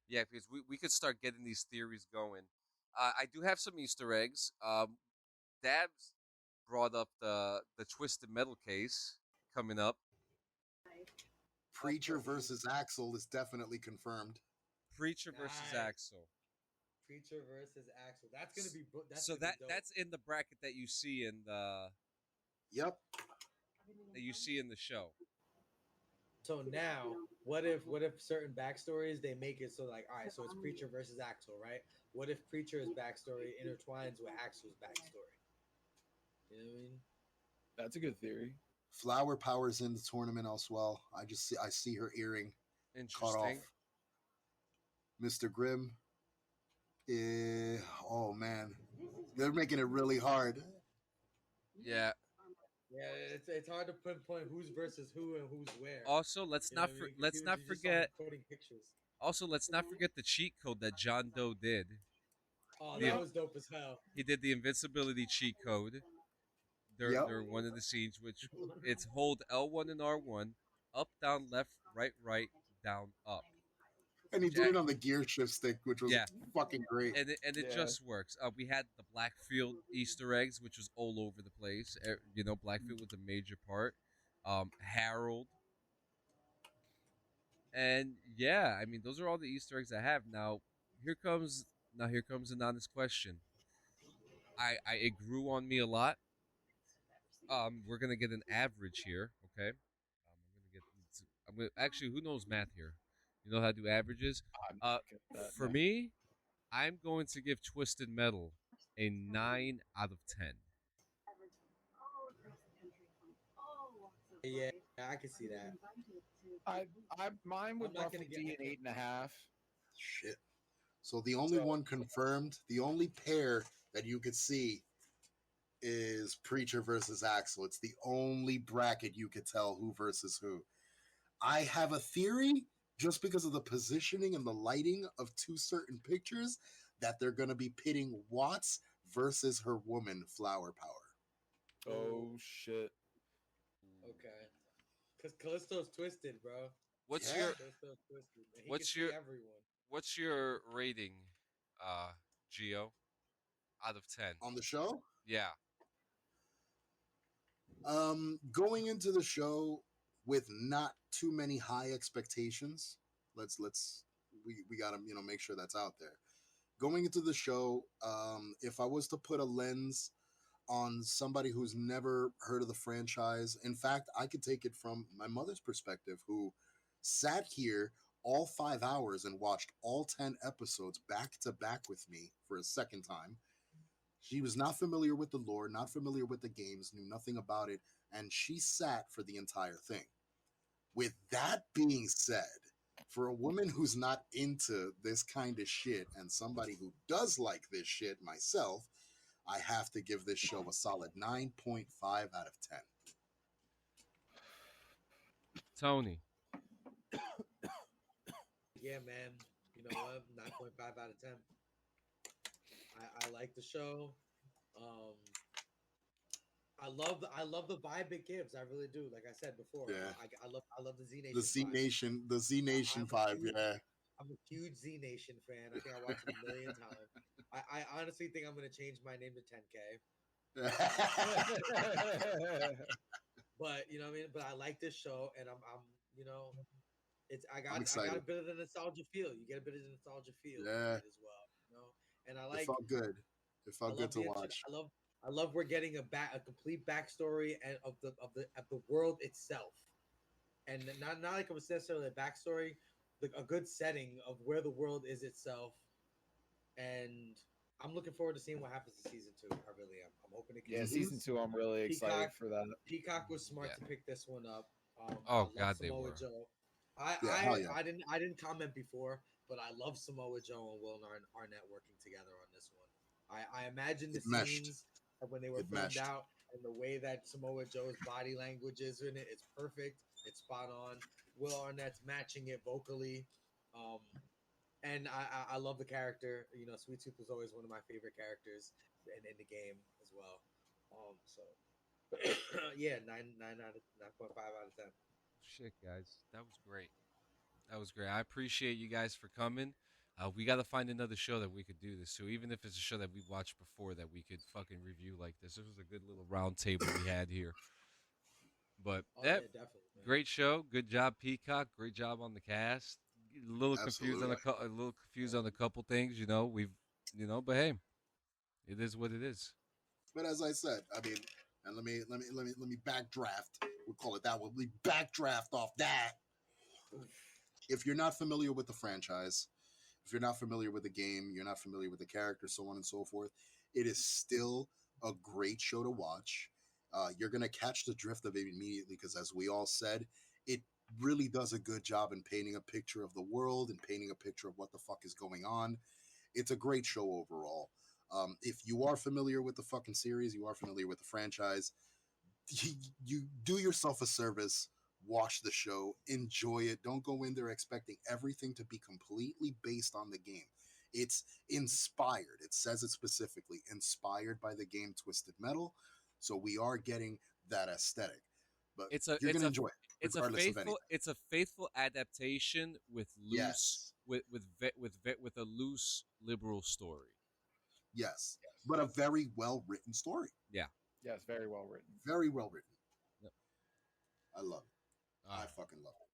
Yeah, because we could start getting these theories going. I do have some Easter eggs. Dabs brought up the Twisted Metal case coming up. Preacher versus Axel is definitely confirmed. Preacher versus Nice. Axel. Preacher versus Axel. That's gonna be that's So gonna be that dope. that's in the bracket that you see in Yep. the show. So now, what if certain backstories they make it so like, all right, so it's Preacher versus Axel, right? What if Preacher's backstory intertwines with Axel's backstory? You know what I mean? That's a good theory. Flower Power's in the tournament as well. I see her earring cut Interesting. off. Mr. Grimm. Oh man, they're making it really hard. Yeah. Yeah, it's hard to pinpoint who's versus who and who's where. Also, You know what I mean? 'Cause let's not you just saw him forget. putting pictures. Also, let's not forget the cheat code that John Doe did. Oh, The, that was dope as hell. he did the invincibility cheat code Yep. during one of the scenes, which it's hold L1 and R1, up, down, left, right, down, up. And he did it on the gear shift stick, which was Yeah, fucking great. and it Yeah. just works. We had the Blackfield Easter eggs, which was all over the place. Blackfield was a major part. Harold, and yeah, I mean those are all the Easter eggs I have. Here comes an honest question. It grew on me a lot. We're gonna get an average here, okay? Actually, who knows math here? You know how to do averages. I'm Uh, not good at that, for no. me, I'm going to give Twisted Metal a 9 out of 10. Yeah, I can see that. Mine would I'm not gonna roughly be get- an 8.5. Shit. So the only one confirmed, the only pair that you could see is Preacher versus Axel. It's the only bracket you could tell who versus who. I have a theory, just because of the positioning and the lighting of two certain pictures, that they're going to be pitting Watts versus her woman, Flower Power. Oh shit. Okay. Because Callisto's twisted, bro. What's Yeah. your Callisto's twisted. And he what's can your see everyone. what's your rating, Geo, out of 10? On the show? Yeah. Going into the show with not too many high expectations. We gotta make sure that's out there. Going into the show, if I was to put a lens on somebody who's never heard of the franchise, in fact, I could take it from my mother's perspective, who sat here all 5 hours and watched all 10 episodes back to back with me for a second time. She was not familiar with the lore, not familiar with the games, knew nothing about it, and she sat for the entire thing. With that being said, for a woman who's not into this kind of shit and somebody who does like this shit, myself, I have to give this show a solid 9.5 out of 10. Tony. Yeah, man. You know what? 9.5 out of 10. I like the show. I love the vibe it gives. I really do. Like I said before, Yeah. I love the Z Nation. The Z vibe. Nation, the Z Nation I'm a vibe, huge- yeah. I'm a huge Z Nation fan. I think I watched it a million times. I honestly think I'm gonna change my name to 10K. But you know what I mean. But I like this show, and I'm I got a bit of the nostalgia feel. You get a bit of the nostalgia feel Yeah. as well. And I It like. felt good. It I felt love good to the watch. I love we're getting a complete backstory and of the world itself, and not like it was necessarily a backstory, like a good setting of where the world is itself, and I'm looking forward to seeing what happens in season 2. I really am. I'm hoping it Yeah, continues. season 2, I'm really excited Peacock- for that. Peacock was smart Yeah. to pick this one up. Oh, I love God, they Samoa were. Joe. hell yeah. I didn't comment before, but I love Samoa Joe and Will Arnett working together on this one. I imagine the It meshed. scenes of when they were It filmed meshed. out, and the way that Samoa Joe's body language is in it. It's perfect. It's spot on. Will Arnett's matching it vocally. And I love the character. You know, Sweet Tooth was always one of my favorite characters in the game as well. So yeah, 9.5 out of 10. Shit, guys, that was great. That was great. I appreciate you guys for coming. We got to find another show that we could do this. So even if it's a show that we watched before that we could fucking review like this. This was a good little round table we had here. But Oh yeah, that definitely. Man. great show. Good job, Peacock. Great job on the cast. A little confused on Absolutely. a little confused on a couple things. You know, we've But hey, it is what it is. But as I said, I mean, and let me backdraft. We'll call it that. We'll backdraft off that. If you're not familiar with the franchise, if you're not familiar with the game, you're not familiar with the character, so on and so forth, it is still a great show to watch. You're gonna catch the drift of it immediately because, as we all said, it really does a good job in painting a picture of the world and painting a picture of what the fuck is going on. It's a great show overall. If you are familiar with the fucking series, you are familiar with the franchise, you do yourself a service, watch the show, enjoy it. Don't go in there expecting everything to be completely based on the game. It's inspired. It says it specifically, inspired by the game Twisted Metal. So we are getting that aesthetic. But It's a you're it's gonna a enjoy it it's a regardless of anything. faithful adaptation with loose Yes. with a loose liberal story. Yes. But a very well written story. Yeah. Yes, very well written. Very well written. Yep. I love it. All I right. fucking love it.